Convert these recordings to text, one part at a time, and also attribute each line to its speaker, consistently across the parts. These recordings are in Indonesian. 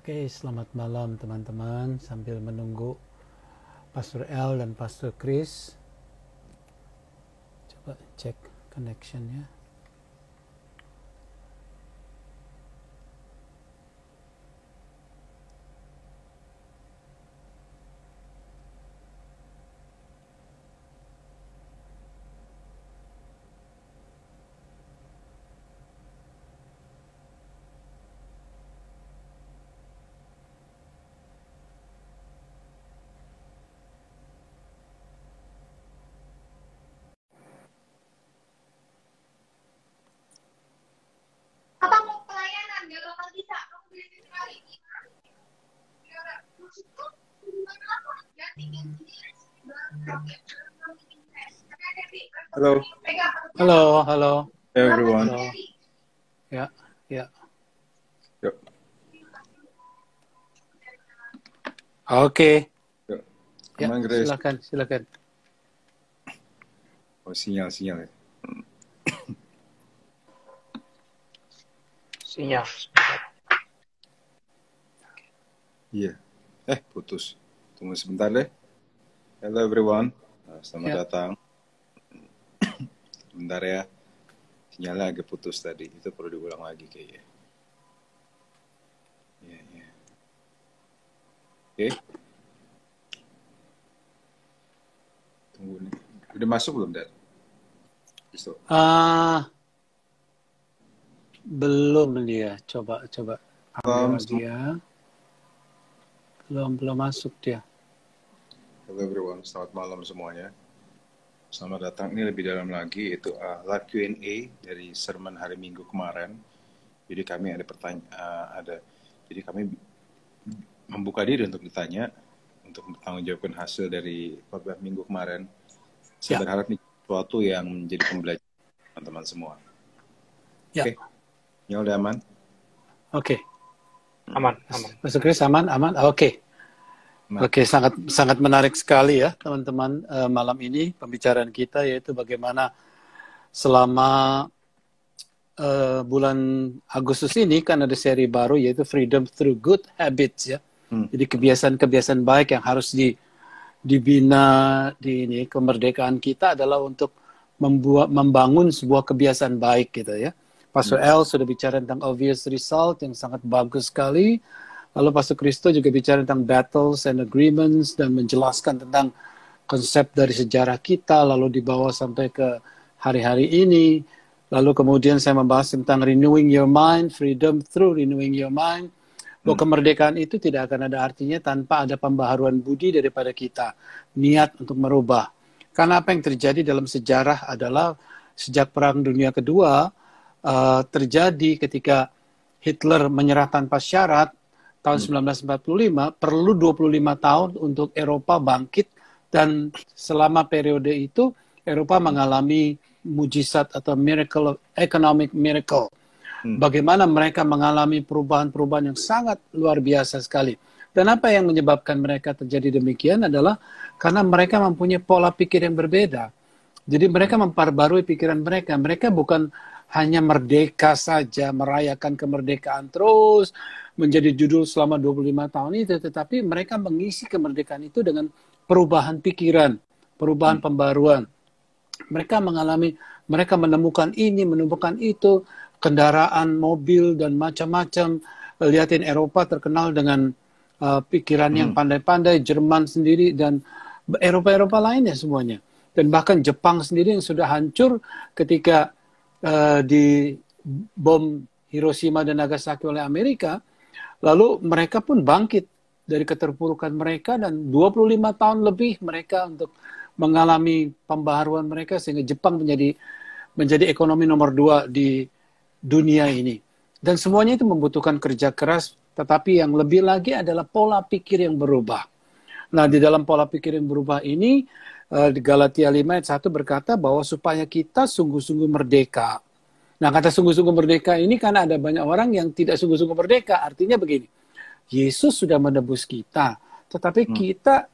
Speaker 1: Oke, selamat malam teman-teman. Sambil menunggu Pastor L dan Pastor Chris, coba cek connectionnya.
Speaker 2: Hello.
Speaker 1: Halo.
Speaker 2: Hey everyone.
Speaker 1: Halo. Ya.
Speaker 2: Yuk.
Speaker 1: Oke.
Speaker 2: Yuk.
Speaker 1: Ya,
Speaker 2: Aman, Grace.
Speaker 1: silakan.
Speaker 2: Oh, sinyal ya.
Speaker 3: Sinyal.
Speaker 2: Iya. Putus. Tunggu sebentar deh. Hello everyone. Selamat datang. Bentar ya. Sinyalnya agak putus tadi. Itu perlu diulang lagi kayaknya. Iya. Oke. Tunggu nih. Udah masuk belum, Dad?
Speaker 1: Belum dia. Coba ambil lagi ya. Belum masuk dia.
Speaker 2: Hello everyone. Selamat malam semuanya. Selamat datang. Ini lebih dalam lagi, yaitu live Q&A dari sermon hari Minggu kemarin. Jadi kami jadi kami membuka diri untuk ditanya, untuk bertanggungjawabkan hasil dari khotbah Minggu kemarin. Saya berharap ini sesuatu yang menjadi pembelajaran teman-teman semua.
Speaker 1: Ya.
Speaker 2: Oke. Ya udah aman?
Speaker 1: Oke.
Speaker 3: Aman.
Speaker 1: Pastor Chris aman? Oke. Oke, sangat menarik sekali ya teman-teman, malam ini pembicaraan kita yaitu bagaimana selama bulan Agustus ini kan ada seri baru yaitu Freedom Through Good Habits ya. Jadi kebiasaan-kebiasaan baik yang harus dibina di ini. Kemerdekaan kita adalah untuk membangun sebuah kebiasaan baik gitu ya. Pastor L sudah bicara tentang obvious result yang sangat bagus sekali. Lalu Pastor Kristo juga bicara tentang battles and agreements dan menjelaskan tentang konsep dari sejarah kita, lalu dibawa sampai ke hari-hari ini. Lalu kemudian saya membahas tentang renewing your mind, freedom through renewing your mind. Bahwa kemerdekaan itu tidak akan ada artinya tanpa ada pembaharuan budi daripada kita. Niat untuk merubah. Karena apa yang terjadi dalam sejarah adalah sejak Perang Dunia Kedua, terjadi ketika Hitler menyerah tanpa syarat, tahun 1945, perlu 25 tahun untuk Eropa bangkit, dan selama periode itu Eropa mengalami mujizat atau economic miracle. Bagaimana mereka mengalami perubahan-perubahan yang sangat luar biasa sekali. Dan apa yang menyebabkan mereka terjadi demikian adalah karena mereka mempunyai pola pikir yang berbeda. Jadi mereka memperbarui pikiran mereka. Mereka bukan hanya merdeka saja, merayakan kemerdekaan terus, menjadi judul selama 25 tahun itu, tetapi mereka mengisi kemerdekaan itu dengan perubahan pikiran, perubahan pembaruan. Mereka menemukan ini, menemukan itu, kendaraan, mobil, dan macam-macam. Lihatin Eropa terkenal dengan pikiran yang pandai-pandai, Jerman sendiri, dan Eropa-Eropa lainnya semuanya. Dan bahkan Jepang sendiri yang sudah hancur ketika di bom Hiroshima dan Nagasaki oleh Amerika, lalu mereka pun bangkit dari keterpurukan mereka dan 25 tahun lebih mereka untuk mengalami pembaharuan mereka sehingga Jepang menjadi ekonomi nomor 2 di dunia ini. Dan semuanya itu membutuhkan kerja keras, tetapi yang lebih lagi adalah pola pikir yang berubah. Nah, di dalam pola pikir yang berubah ini, di Galatia 5 ayat 1 berkata bahwa supaya kita sungguh-sungguh merdeka. Nah, kata sungguh-sungguh merdeka ini karena ada banyak orang yang tidak sungguh-sungguh merdeka. Artinya begini, Yesus sudah menebus kita, tetapi kita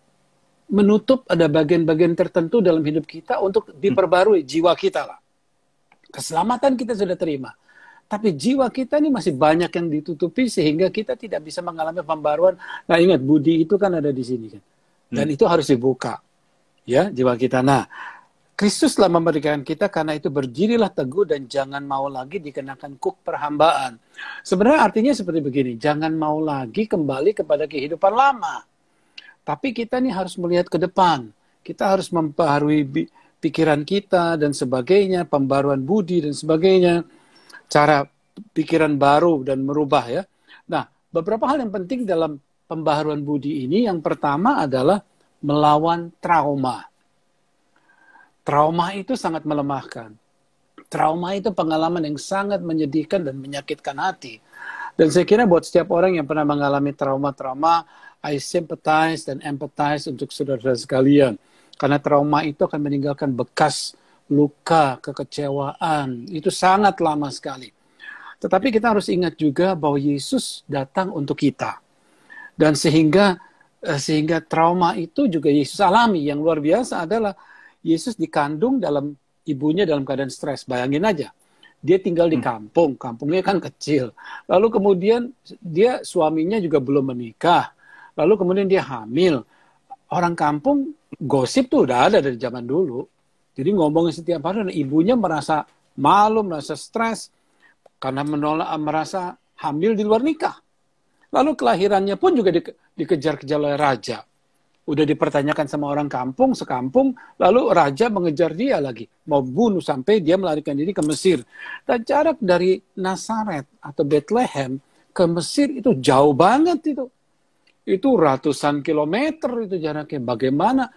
Speaker 1: menutup ada bagian-bagian tertentu dalam hidup kita untuk diperbarui jiwa kita lah. Keselamatan kita sudah terima. Tapi jiwa kita ini masih banyak yang ditutupi sehingga kita tidak bisa mengalami pembaruan. Nah ingat, budi itu kan ada di sini kan. Dan itu harus dibuka. Ya, jiwa kita. Nah, Kristus telah memberikan kita, karena itu berdirilah teguh dan jangan mau lagi dikenakan kuk perhambaan. Sebenarnya artinya seperti begini, jangan mau lagi kembali kepada kehidupan lama. Tapi kita nih harus melihat ke depan. Kita harus memperbarui pikiran kita dan sebagainya, pembaruan budi dan sebagainya, cara pikiran baru dan merubah ya. Nah, beberapa hal yang penting dalam pembaharuan budi ini, yang pertama adalah melawan trauma. Trauma itu sangat melemahkan. Trauma itu pengalaman yang sangat menyedihkan dan menyakitkan hati. Dan saya kira buat setiap orang yang pernah mengalami trauma-trauma, I sympathize dan empathize untuk saudara sekalian. Karena trauma itu akan meninggalkan bekas luka, kekecewaan. Itu sangat lama sekali. Tetapi kita harus ingat juga bahwa Yesus datang untuk kita. Dan sehingga trauma itu juga Yesus alami. Yang luar biasa adalah Yesus dikandung dalam ibunya dalam keadaan stres. Bayangin aja. Dia tinggal di kampung. Kampungnya kan kecil. Lalu kemudian suaminya juga belum menikah. Lalu kemudian dia hamil. Orang kampung gosip tuh udah ada dari zaman dulu. Jadi ngomongin setiap hari, dan ibunya merasa malu, merasa stres karena merasa hamil di luar nikah. Lalu kelahirannya pun juga dikejar-kejar oleh raja. Udah dipertanyakan sama orang kampung, sekampung, lalu raja mengejar dia lagi. Mau bunuh sampai dia melarikan diri ke Mesir. Dan jarak dari Nazaret atau Bethlehem ke Mesir itu jauh banget itu. Itu ratusan kilometer itu jaraknya. Bagaimana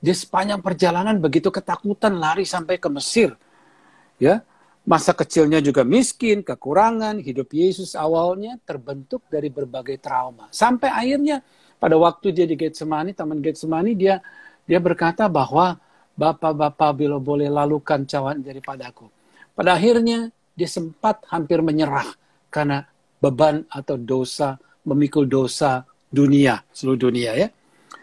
Speaker 1: dia sepanjang perjalanan begitu ketakutan lari sampai ke Mesir. Ya, masa kecilnya juga miskin, kekurangan. Hidup Yesus awalnya terbentuk dari berbagai trauma. Sampai akhirnya pada waktu dia di Getsemani, Taman Getsemani, dia berkata bahwa Bapa, bila boleh lalukan cawan daripadaku. Pada akhirnya dia sempat hampir menyerah karena beban atau dosa, memikul dosa dunia, seluruh dunia ya.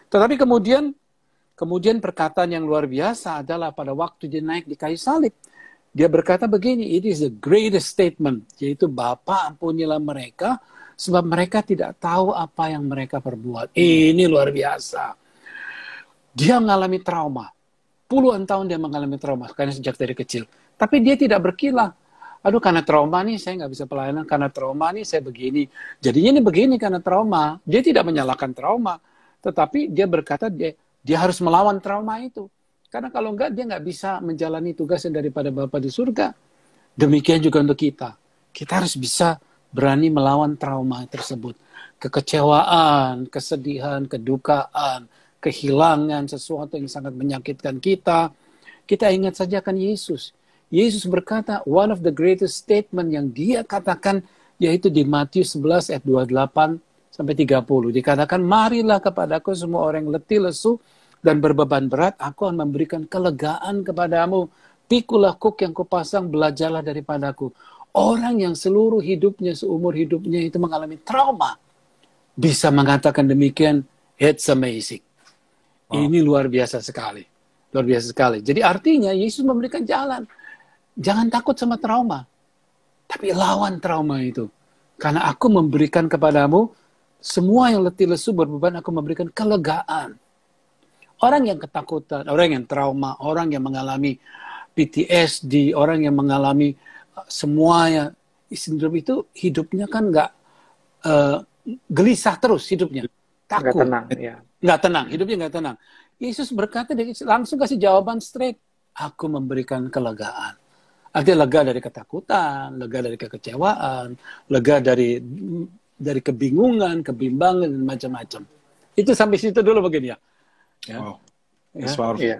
Speaker 1: Tetapi kemudian perkataan yang luar biasa adalah pada waktu dia naik di kayu salib. Dia berkata begini, it is the greatest statement, yaitu Bapa ampunilah mereka, sebab mereka tidak tahu apa yang mereka perbuat. Ini luar biasa. Dia mengalami trauma. Puluhan tahun dia mengalami trauma, karena sejak dari kecil. Tapi dia tidak berkilah. Aduh, karena trauma nih saya nggak bisa pelayanan, karena trauma nih saya begini. Jadinya ini begini karena trauma. Dia tidak menyalahkan trauma. Tetapi dia berkata dia harus melawan trauma itu. Karena kalau enggak, dia nggak bisa menjalani tugasnya daripada Bapa di surga. Demikian juga untuk kita. Kita harus bisa berani melawan trauma tersebut. Kekecewaan, kesedihan, kedukaan, kehilangan sesuatu yang sangat menyakitkan kita. Kita ingat saja kan Yesus. Yesus berkata, one of the greatest statement yang dia katakan, yaitu di Matius 11 ayat 28 sampai 30. Dikatakan, marilah kepadaku semua orang yang letih, lesu, dan berbeban berat, aku akan memberikan kelegaan kepadamu. Pikulah kuk yang kupasang, belajarlah daripadaku. Orang yang seluruh hidupnya, seumur hidupnya itu mengalami trauma, bisa mengatakan demikian, it's amazing. Wow. Ini luar biasa sekali. Luar biasa sekali. Jadi artinya Yesus memberikan jalan. Jangan takut sama trauma. Tapi lawan trauma itu. Karena aku memberikan kepadamu, semua yang letih lesu berbeban, aku memberikan kelegaan. Orang yang ketakutan, orang yang trauma, orang yang mengalami PTSD, orang yang mengalami semuanya, sindrom itu hidupnya kan nggak gelisah terus hidupnya. Takut.
Speaker 3: Nggak tenang, ya.
Speaker 1: Nggak tenang, hidupnya nggak tenang. Yesus berkata, langsung kasih jawaban straight. Aku memberikan kelegaan. Artinya lega dari ketakutan, lega dari kekecewaan, lega dari kebingungan, kebimbangan, dan macam-macam. Itu sampai situ dulu begini ya.
Speaker 2: Wow.
Speaker 3: Ya.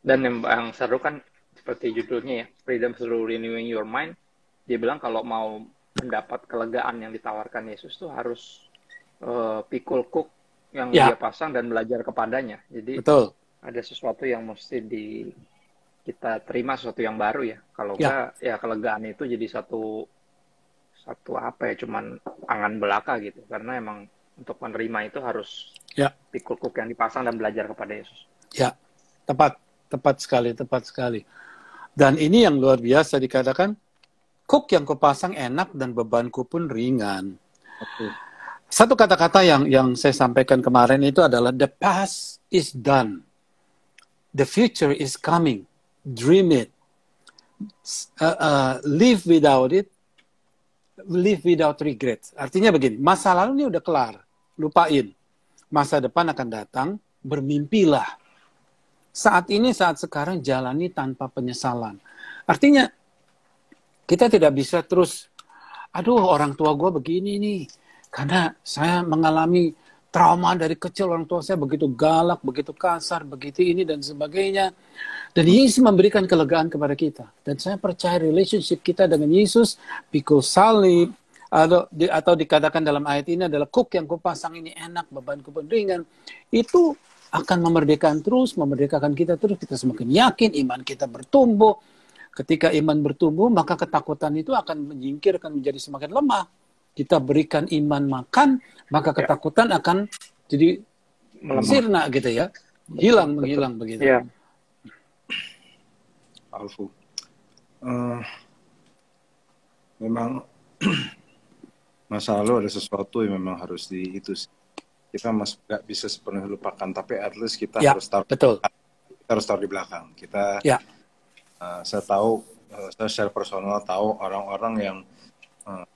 Speaker 3: Dan yang seru kan seperti judulnya ya, Freedom Through Renewing Your Mind. Dia bilang kalau mau mendapat kelegaan yang ditawarkan Yesus tuh harus pikul kuk yang dia pasang dan belajar kepadanya. Jadi
Speaker 1: betul.
Speaker 3: Ada sesuatu yang mesti kita terima, sesuatu yang baru ya. Kalau enggak, ya kelegaan itu jadi satu apa ya, cuman angan belaka gitu. Karena emang untuk menerima itu harus pikul kuk yang dipasang dan belajar kepada Yesus.
Speaker 1: Ya, tepat sekali. Dan ini yang luar biasa dikatakan, Kuk yang kupasang enak dan bebanku pun ringan.
Speaker 2: Oke.
Speaker 1: Satu kata-kata yang saya sampaikan kemarin itu adalah the past is done. The future is coming. Dream it. Live without it. Live without regret. Artinya begini, masa lalu ini udah kelar. Lupain. Masa depan akan datang, bermimpilah. Saat ini, saat sekarang jalani tanpa penyesalan. Artinya, kita tidak bisa terus, aduh orang tua gue begini nih. Karena saya mengalami trauma dari kecil, orang tua saya begitu galak, begitu kasar, begitu ini dan sebagainya. Dan Yesus memberikan kelegaan kepada kita. Dan saya percaya relationship kita dengan Yesus, pikul salib, atau dikatakan dalam ayat ini adalah kuk yang kupasang ini enak, bebanku pun ringan. Itu akan memerdekakan terus, memerdekakan kita terus. Kita semakin yakin, iman kita bertumbuh. Ketika iman bertumbuh, maka ketakutan itu akan menyingkir, akan menjadi semakin lemah. Kita berikan iman makan, maka ketakutan akan jadi sirna gitu ya. Hilang, menghilang begitu.
Speaker 3: Ya.
Speaker 2: Alfu. Memang masa lalu ada sesuatu yang memang harus kita masih nggak bisa sepenuhnya lupakan, tapi at least kita harus taruh.
Speaker 1: Betul.
Speaker 2: Kita harus taruh di belakang. Saya tahu, saya secara personal tahu orang-orang yang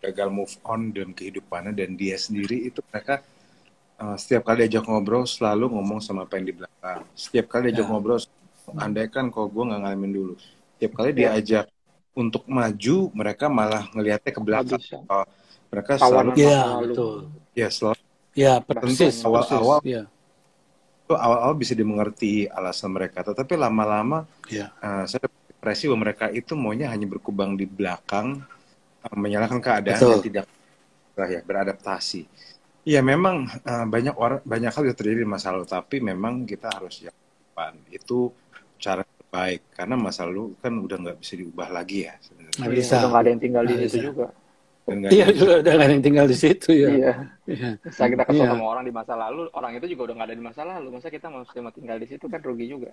Speaker 2: gagal move on dalam kehidupannya, dan dia sendiri itu mereka setiap kali diajak ngobrol selalu ngomong sama apa yang di belakang. Setiap kali diajak ngobrol, andaikan kalau gue nggak ngalamin dulu. Setiap kali diajak untuk maju, mereka malah ngelihatnya ke belakang. Mereka selalu persis. Awal-awal bisa dimengerti alasan mereka, tetapi lama-lama saya depresi bahwa mereka itu maunya hanya berkubang di belakang, menyalahkan keadaan dan tidak beradaptasi. Ya memang banyak hal yang terjadi di masa lalu, tapi memang kita harus yang depan. Itu cara terbaik, karena masa lalu kan udah nggak bisa diubah lagi ya.
Speaker 3: Nggak bisa. Udah nggak ada yang tinggal di situ juga.
Speaker 1: Iya, udah nggak ada yang tinggal di situ ya.
Speaker 3: Iya. Masa kita kesel sama orang di masa lalu, orang itu juga udah nggak ada di masa lalu. Masa kita mau tinggal di situ kan rugi juga.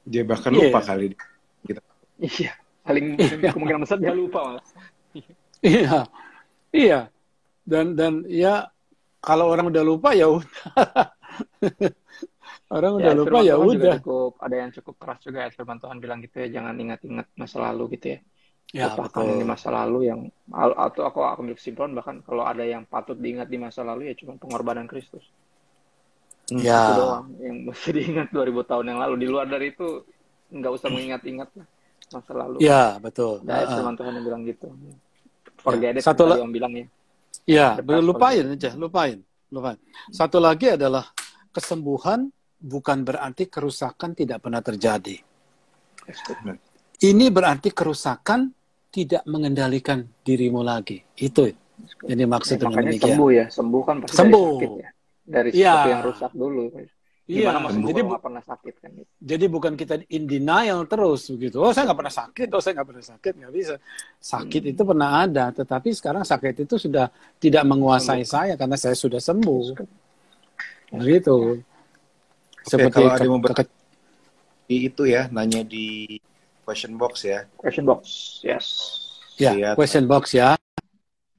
Speaker 2: Dia bahkan lupa kali kita.
Speaker 3: Iya, paling kemungkinan besar dia lupa malah.
Speaker 1: Iya. Dan ya kalau orang udah lupa ya udah. Orang udah lupa ya udah.
Speaker 3: Ada yang cukup keras juga ya, firman Tuhan bilang gitu ya, jangan ingat-ingat masa lalu gitu ya.
Speaker 1: Ya,
Speaker 3: lupakan di masa lalu yang, atau aku ambil kesimpulan bahkan kalau ada yang patut diingat di masa lalu ya cuma pengorbanan Kristus.
Speaker 1: Ya.
Speaker 3: Itu doang yang mesti diingat 2000 tahun yang lalu. Di luar dari itu nggak usah mengingat-ingat masa lalu.
Speaker 1: Ya, betul.
Speaker 3: Nah, firman Tuhan yang bilang gitu. Forget it,
Speaker 1: satu
Speaker 3: yang bilang ya.
Speaker 1: Ya, lupain aja, lupain. Satu lagi adalah kesembuhan bukan berarti kerusakan tidak pernah terjadi. Ini berarti kerusakan tidak mengendalikan dirimu lagi. Itu yang dimaksud dengan demikian.
Speaker 3: Sembuh ya, sembuh kan pasti dari sakit ya. Dari sesuatu yang rusak dulu. Gimana maksudnya jadi nggak pernah sakit kan? Gitu.
Speaker 1: Jadi bukan kita in denial terus begitu. Oh saya nggak pernah sakit, nggak bisa. Sakit itu pernah ada, tetapi sekarang sakit itu sudah tidak menguasai saya karena saya sudah sembuh. Begitu.
Speaker 2: Seperti kalau ada mau itu ya, nanya di question box ya.
Speaker 3: Question box, yes.
Speaker 1: Ya, lihat, question box ya.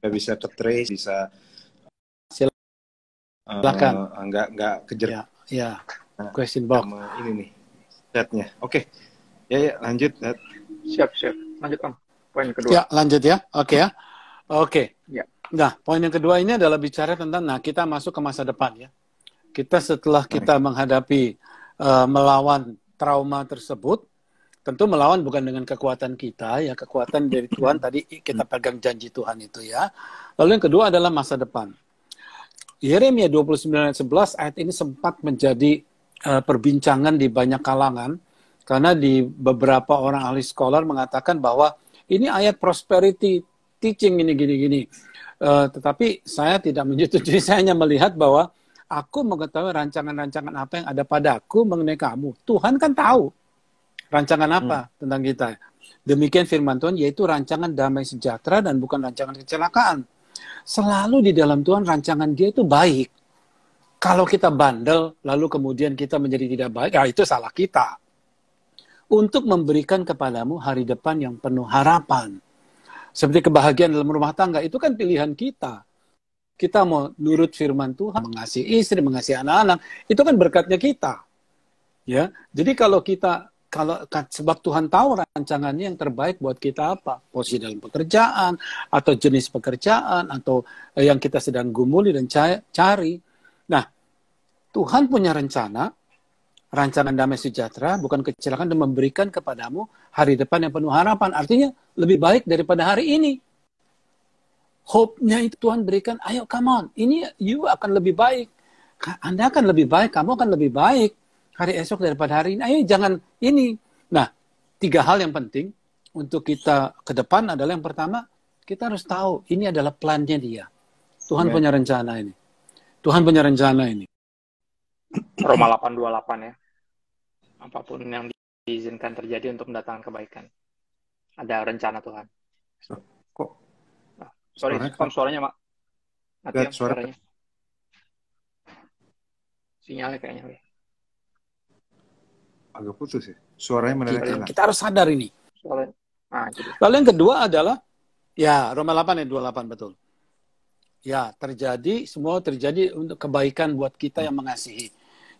Speaker 2: Bisa ke trace, bisa
Speaker 1: silakan.
Speaker 2: Nggak kejar.
Speaker 1: Ya, question box.
Speaker 2: Ini nih, chatnya. Oke. Ya, lanjut.
Speaker 3: Siap. Lanjut, Om. Poin kedua.
Speaker 1: Ya, lanjut ya. Oke ya. Oke.
Speaker 3: Ya.
Speaker 1: Nah, poin yang kedua ini adalah bicara tentang, kita masuk ke masa depan ya. Kita setelah kita menghadapi, melawan trauma tersebut, tentu melawan bukan dengan kekuatan kita, ya kekuatan dari Tuhan tadi kita pegang janji Tuhan itu ya. Lalu yang kedua adalah masa depan. Yeremia 29 ayat 11 ayat ini sempat menjadi perbincangan di banyak kalangan karena di beberapa orang ahli scholar mengatakan bahwa ini ayat prosperity teaching ini gini-gini. Tetapi saya tidak menyetujui, saya hanya melihat bahwa aku mengetahui rancangan-rancangan apa yang ada padaku mengenai kamu. Tuhan kan tahu rancangan apa tentang kita. Demikian firman Tuhan, yaitu rancangan damai sejahtera dan bukan rancangan kecelakaan. Selalu di dalam Tuhan rancangan dia itu baik. Kalau kita bandel, lalu kemudian kita menjadi tidak baik, ya itu salah kita. Untuk memberikan kepadamu hari depan yang penuh harapan. Seperti kebahagiaan dalam rumah tangga, itu kan pilihan kita. Kita mau nurut firman Tuhan, mengasihi istri, mengasihi anak-anak, itu kan berkatnya kita. Ya, jadi kalau sebab Tuhan tahu rancangannya yang terbaik buat kita apa, posisi dalam pekerjaan, atau jenis pekerjaan, atau yang kita sedang gumuli dan cari. Nah, Tuhan punya rancangan damai sejahtera, bukan kecelakaan, dan memberikan kepadamu hari depan yang penuh harapan. Artinya lebih baik daripada hari ini. Hope-nya itu Tuhan berikan, ayo come on, ini you akan lebih baik. Anda akan lebih baik, kamu akan lebih baik hari esok daripada hari ini. Ayo jangan ini. Nah, 3 hal yang penting untuk kita ke depan adalah yang pertama, kita harus tahu ini adalah plan-nya dia. Tuhan punya rencana ini. Tuhan punya rencana ini.
Speaker 3: Roma 8:28 ya. Apapun yang diizinkan terjadi untuk mendatangkan kebaikan. Ada rencana Tuhan.
Speaker 2: Kok?
Speaker 3: Sorry, suaranya, Mak. Mati ya, suaranya. Sinyalnya kayaknya.
Speaker 2: Agak putus ya. Suaranya mendadak.
Speaker 1: Kita harus sadar ini.
Speaker 3: Gitu.
Speaker 1: Lalu yang kedua adalah, ya Roma 8 ayat 28 betul. Ya, semua terjadi untuk kebaikan buat kita yang mengasihi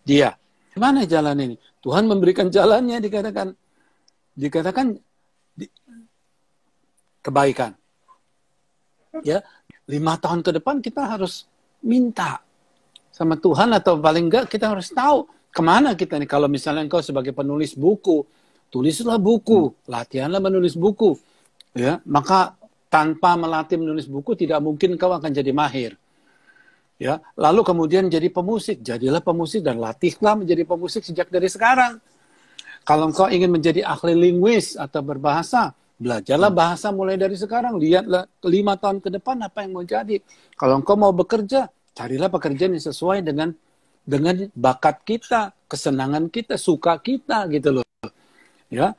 Speaker 1: dia. Gimana jalan ini? Tuhan memberikan jalannya, dikatakan kebaikan. Ya, 5 tahun ke depan kita harus minta sama Tuhan, atau paling enggak kita harus tahu kemana kita nih. Kalau misalnya engkau sebagai penulis buku, tulislah buku, latihanlah menulis buku. Ya, maka tanpa melatih menulis buku tidak mungkin engkau akan jadi mahir. Ya, lalu kemudian jadi pemusik, jadilah pemusik dan latihlah menjadi pemusik sejak dari sekarang. Kalau engkau ingin menjadi ahli linguis atau berbahasa, belajarlah bahasa mulai dari sekarang. Lihatlah 5 tahun ke depan apa yang mau jadi. Kalau engkau mau bekerja, carilah pekerjaan yang sesuai dengan bakat kita, kesenangan kita, suka kita gitu loh. Ya,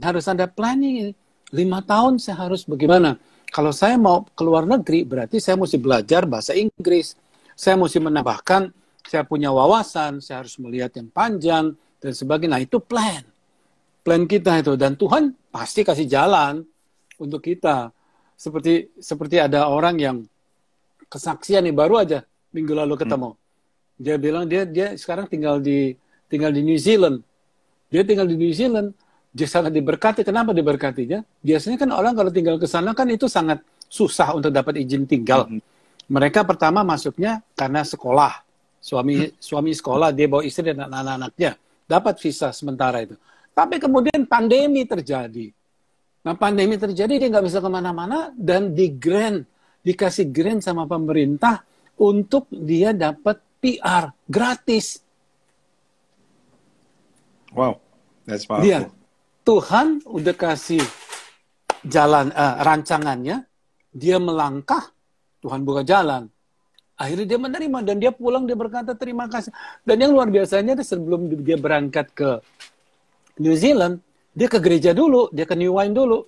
Speaker 1: harus ada planning. 5 tahun saya harus bagaimana? Kalau saya mau keluar negeri, berarti saya mesti belajar bahasa Inggris. Saya mesti menambahkan, saya punya wawasan, saya harus melihat yang panjang dan sebagainya. Nah, itu plan kita itu, dan Tuhan pasti kasih jalan untuk kita. Seperti ada orang yang kesaksian nih, baru aja minggu lalu ketemu. Dia bilang dia sekarang tinggal di New Zealand. Dia tinggal di New Zealand, dia sangat diberkati. Kenapa diberkatinya? Biasanya kan orang kalau tinggal ke sana kan itu sangat susah untuk dapat izin tinggal. Mereka pertama masuknya karena sekolah. Suami sekolah, dia bawa istri dan anak-anaknya. Dapat visa sementara itu. Tapi kemudian pandemi terjadi. Nah, pandemi terjadi, dia nggak bisa kemana-mana, dan dikasih grant sama pemerintah untuk dia dapat PR gratis.
Speaker 2: Wow, that's powerful.
Speaker 1: Dia, Tuhan udah kasih jalan rancangannya, dia melangkah, Tuhan buka jalan. Akhirnya dia menerima, dan dia pulang, dia berkata terima kasih. Dan yang luar biasanya, sebelum dia berangkat ke New Zealand, dia ke gereja dulu, dia ke New Wine dulu.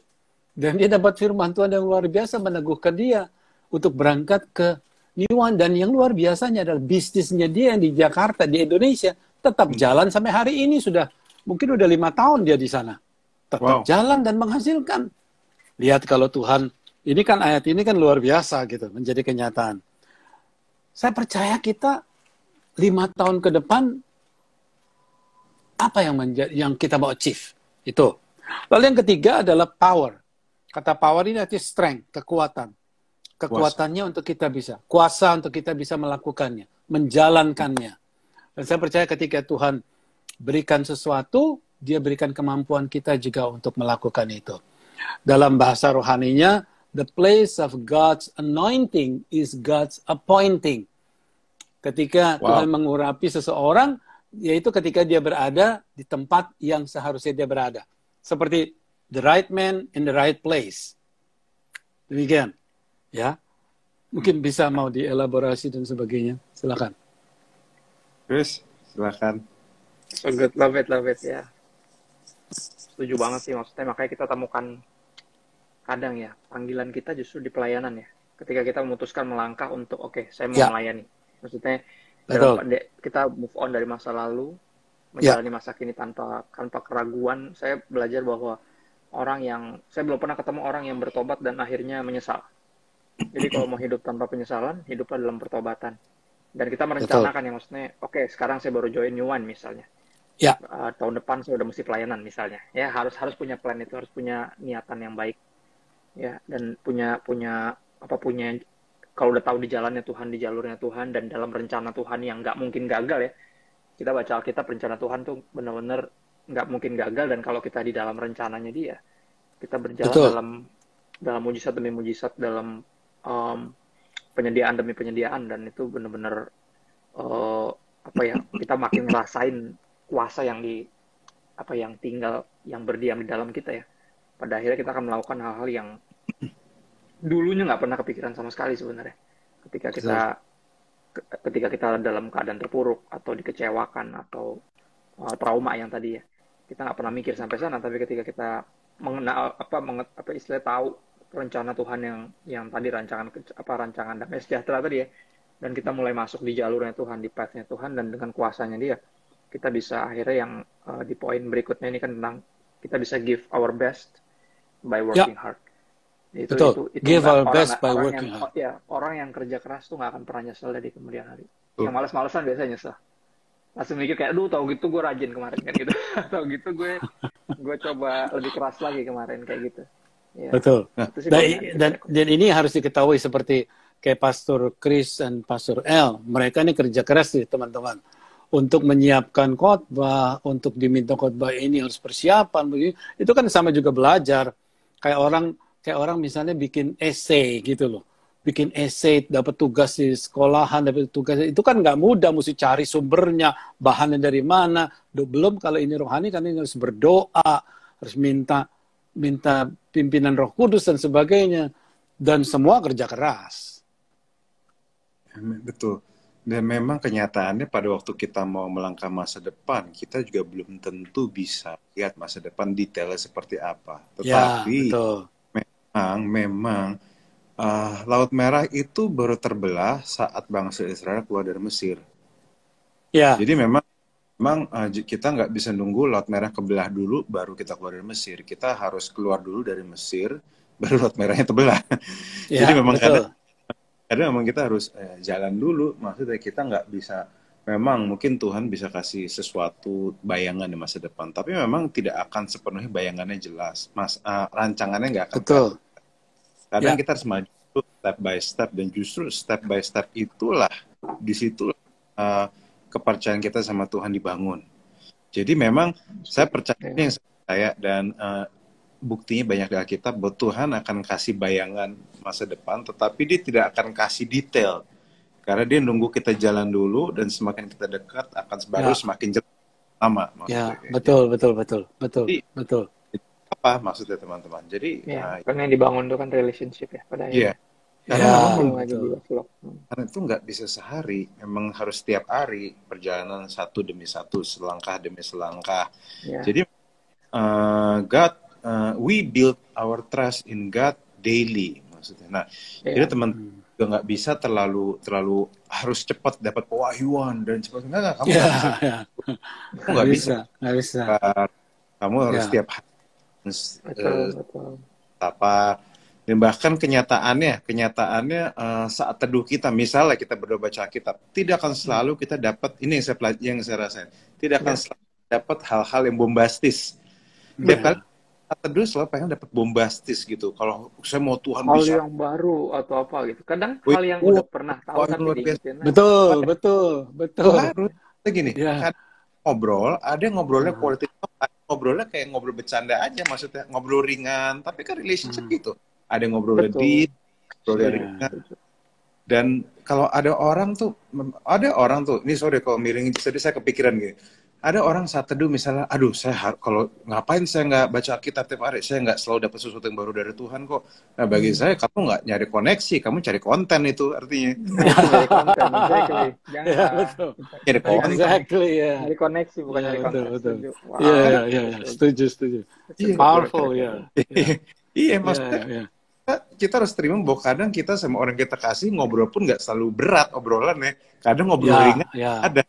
Speaker 1: Dan dia dapat firman Tuhan yang luar biasa meneguhkan dia untuk berangkat ke New Wine. Dan yang luar biasanya adalah bisnisnya dia yang di Jakarta, di Indonesia, tetap jalan sampai hari ini. Mungkin udah 5 tahun dia di sana. Tetap jalan dan menghasilkan. Lihat kalau Tuhan, ini kan ayat ini kan luar biasa gitu, menjadi kenyataan. Saya percaya kita 5 tahun ke depan, apa yang kita mau achieve? Itu. Lalu yang ketiga adalah power. Kata power ini artinya strength, kekuatan. Kekuatannya untuk kita bisa. Kuasa untuk kita bisa melakukannya. Menjalankannya. Dan saya percaya ketika Tuhan berikan sesuatu, dia berikan kemampuan kita juga untuk melakukan itu. Dalam bahasa rohaninya, the place of God's anointing is God's appointing. Ketika Tuhan mengurapi seseorang, yaitu ketika dia berada di tempat yang seharusnya dia berada. Seperti the right man in the right place. Demikian. Ya. Mungkin bisa mau dielaborasi dan sebagainya. Silakan.
Speaker 2: Chris, silakan.
Speaker 3: So good, love it ya. Setuju banget sih, maksudnya makanya kita temukan kadang ya, panggilan kita justru di pelayanan ya. Ketika kita memutuskan melangkah untuk saya mau melayani. Maksudnya kita move on dari masa lalu, menjalani masa kini tanpa keraguan. Saya belajar bahwa saya belum pernah ketemu orang yang bertobat dan akhirnya menyesal. Jadi kalau mau hidup tanpa penyesalan, hiduplah dalam pertobatan. Dan kita merencanakan ya, maksudnya, oke, sekarang saya baru join New One misalnya.
Speaker 1: Ya.
Speaker 3: Tahun depan saya udah mesti pelayanan misalnya. Ya, harus punya plan itu, harus punya niatan yang baik. Ya, dan punya kalau udah tahu di jalannya Tuhan, di jalurnya Tuhan, dan dalam rencana Tuhan yang nggak mungkin gagal ya. Kita baca Alkitab, rencana Tuhan tuh benar-benar nggak mungkin gagal, dan kalau kita di dalam rencananya Dia, kita berjalan dalam mujizat demi mujizat, dalam penyediaan demi penyediaan, dan itu benar-benar kita makin ngerasain kuasa yang tinggal, yang berdiam di dalam kita ya. Pada akhirnya kita akan melakukan hal-hal yang dulunya nggak pernah kepikiran sama sekali sebenarnya. Ketika kita dalam keadaan terpuruk atau dikecewakan atau trauma yang tadi ya, kita nggak pernah mikir sampai sana. Tapi ketika kita mengenal istilah tahu rencana Tuhan yang tadi rancangan damai sejahtera tadi ya, dan kita mulai masuk di jalurnya Tuhan, di path-nya Tuhan, dan dengan kuasanya Dia, kita bisa akhirnya yang di poin berikutnya ini kan tentang kita bisa give our best by working hard. Itu
Speaker 1: give our best by working hard.
Speaker 3: Ya, orang yang kerja keras tuh nggak akan pernah nyesel dari kemudian hari. Yang malas-malesan biasanya nyesel. Langsung mikir kayak, aduh, tau gitu gue rajin kemarin kan gitu. Tau gitu gue coba lebih keras lagi kemarin kayak gitu. Ya.
Speaker 1: Betul. Dan ini harus diketahui seperti kayak Pastor Chris dan Pastor L. Mereka ini kerja keras nih teman-teman. Untuk menyiapkan khotbah, untuk diminta khotbah ini harus persiapan. Itu kan sama juga belajar. Kayak orang misalnya bikin essay gitu loh. Bikin essay, dapat tugas di sekolahan, dapat tugas. Itu kan nggak mudah, mesti cari sumbernya, bahannya dari mana. Belum kalau ini rohani kan ini harus berdoa, harus minta pimpinan Roh Kudus dan sebagainya. Dan semua kerja keras.
Speaker 2: Betul. Dan memang kenyataannya pada waktu kita mau melangkah masa depan, kita juga belum tentu bisa lihat masa depan detailnya seperti apa. Tetapi memang Laut Merah itu baru terbelah saat bangsa Israel keluar dari Mesir. Ya. Jadi memang kita nggak bisa nunggu Laut Merah kebelah dulu baru kita keluar dari Mesir. Kita harus keluar dulu dari Mesir baru Laut Merahnya terbelah. Ya, jadi memang kadang memang kita harus jalan dulu. Maksudnya kita nggak bisa, memang mungkin Tuhan bisa kasih sesuatu bayangan di masa depan, tapi memang tidak akan sepenuhnya bayangannya jelas. Rancangannya nggak akan.
Speaker 1: Betul.
Speaker 2: Kadang kita harus maju step by step, dan justru step by step itulah di situ kepercayaan kita sama Tuhan dibangun. Jadi memang saya percaya yang saya dan buktinya banyak dari kita bahwa Tuhan akan kasih bayangan masa depan, tetapi Dia tidak akan kasih detail karena Dia nunggu kita jalan dulu, dan semakin kita dekat akan baru semakin jelas lama.
Speaker 1: Ya, betul. Jadi, betul.
Speaker 2: Apa maksudnya teman-teman? Jadi
Speaker 3: karena yang dibangun itu kan relationship ya pada akhirnya.
Speaker 2: Karena itu nggak bisa sehari, memang harus setiap hari perjalanan satu demi satu, selangkah demi selangkah. Jadi we build our trust in God daily maksudnya. Nah, jadi teman juga nggak bisa terlalu harus cepat dapat pewahyuan dan cepat kamu nggak bisa. Kamu harus setiap hari dan bahkan kenyataannya saat teduh kita, misalnya kita berdoa baca Alkitab, tidak akan selalu kita dapat ini yang saya rasain, tidak akan selalu dapat hal-hal yang bombastis. Tiap kali saat teduh selalu pengen dapat bombastis gitu. Kalau saya mau Tuhan
Speaker 3: hal
Speaker 2: bisa
Speaker 3: yang baru atau apa gitu. Kadang hal yang udah pernah tahu tapi diingetin.
Speaker 1: Betul.
Speaker 2: Harus gini. Kan ngobrol, ada yang ngobrolnya politik, ngobrolnya kayak ngobrol bercanda aja, maksudnya ngobrol ringan, tapi kan relationship gitu. Ada yang ngobrol deep, ngobrol ringan. Dan kalau ada orang tuh, ini sorry kalau miring, jadi saya kepikiran gitu. Ada orang saat teduh misalnya, aduh kalau ngapain saya nggak baca Alkitab tiap hari, saya nggak selalu dapat sesuatu yang baru dari Tuhan kok. Nah bagi saya, kamu nggak nyari koneksi, kamu cari konten itu artinya.
Speaker 3: Cari konten, exactly.
Speaker 1: Betul.
Speaker 2: Nyari konten.
Speaker 1: Exactly,
Speaker 3: Nyari koneksi bukan nyari konten.
Speaker 1: Betul. Iya, setuju. Powerful, ya.
Speaker 2: Iya, maksudnya kita harus terima bahwa kadang kita sama orang kita kasih ngobrol pun nggak selalu berat obrolannya. Kadang ngobrol ringan ada.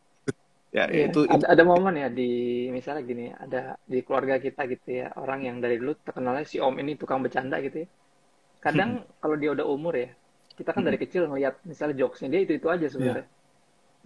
Speaker 2: Ya,
Speaker 3: Iya,
Speaker 2: itu
Speaker 3: ada momen ya di misalnya gini, ada di keluarga kita gitu ya, orang yang dari dulu terkenalnya si Om ini tukang bercanda gitu ya. Kadang kalau dia udah umur ya, kita kan dari kecil ngelihat misalnya jokesnya dia itu aja
Speaker 1: Ya,
Speaker 3: sebenarnya,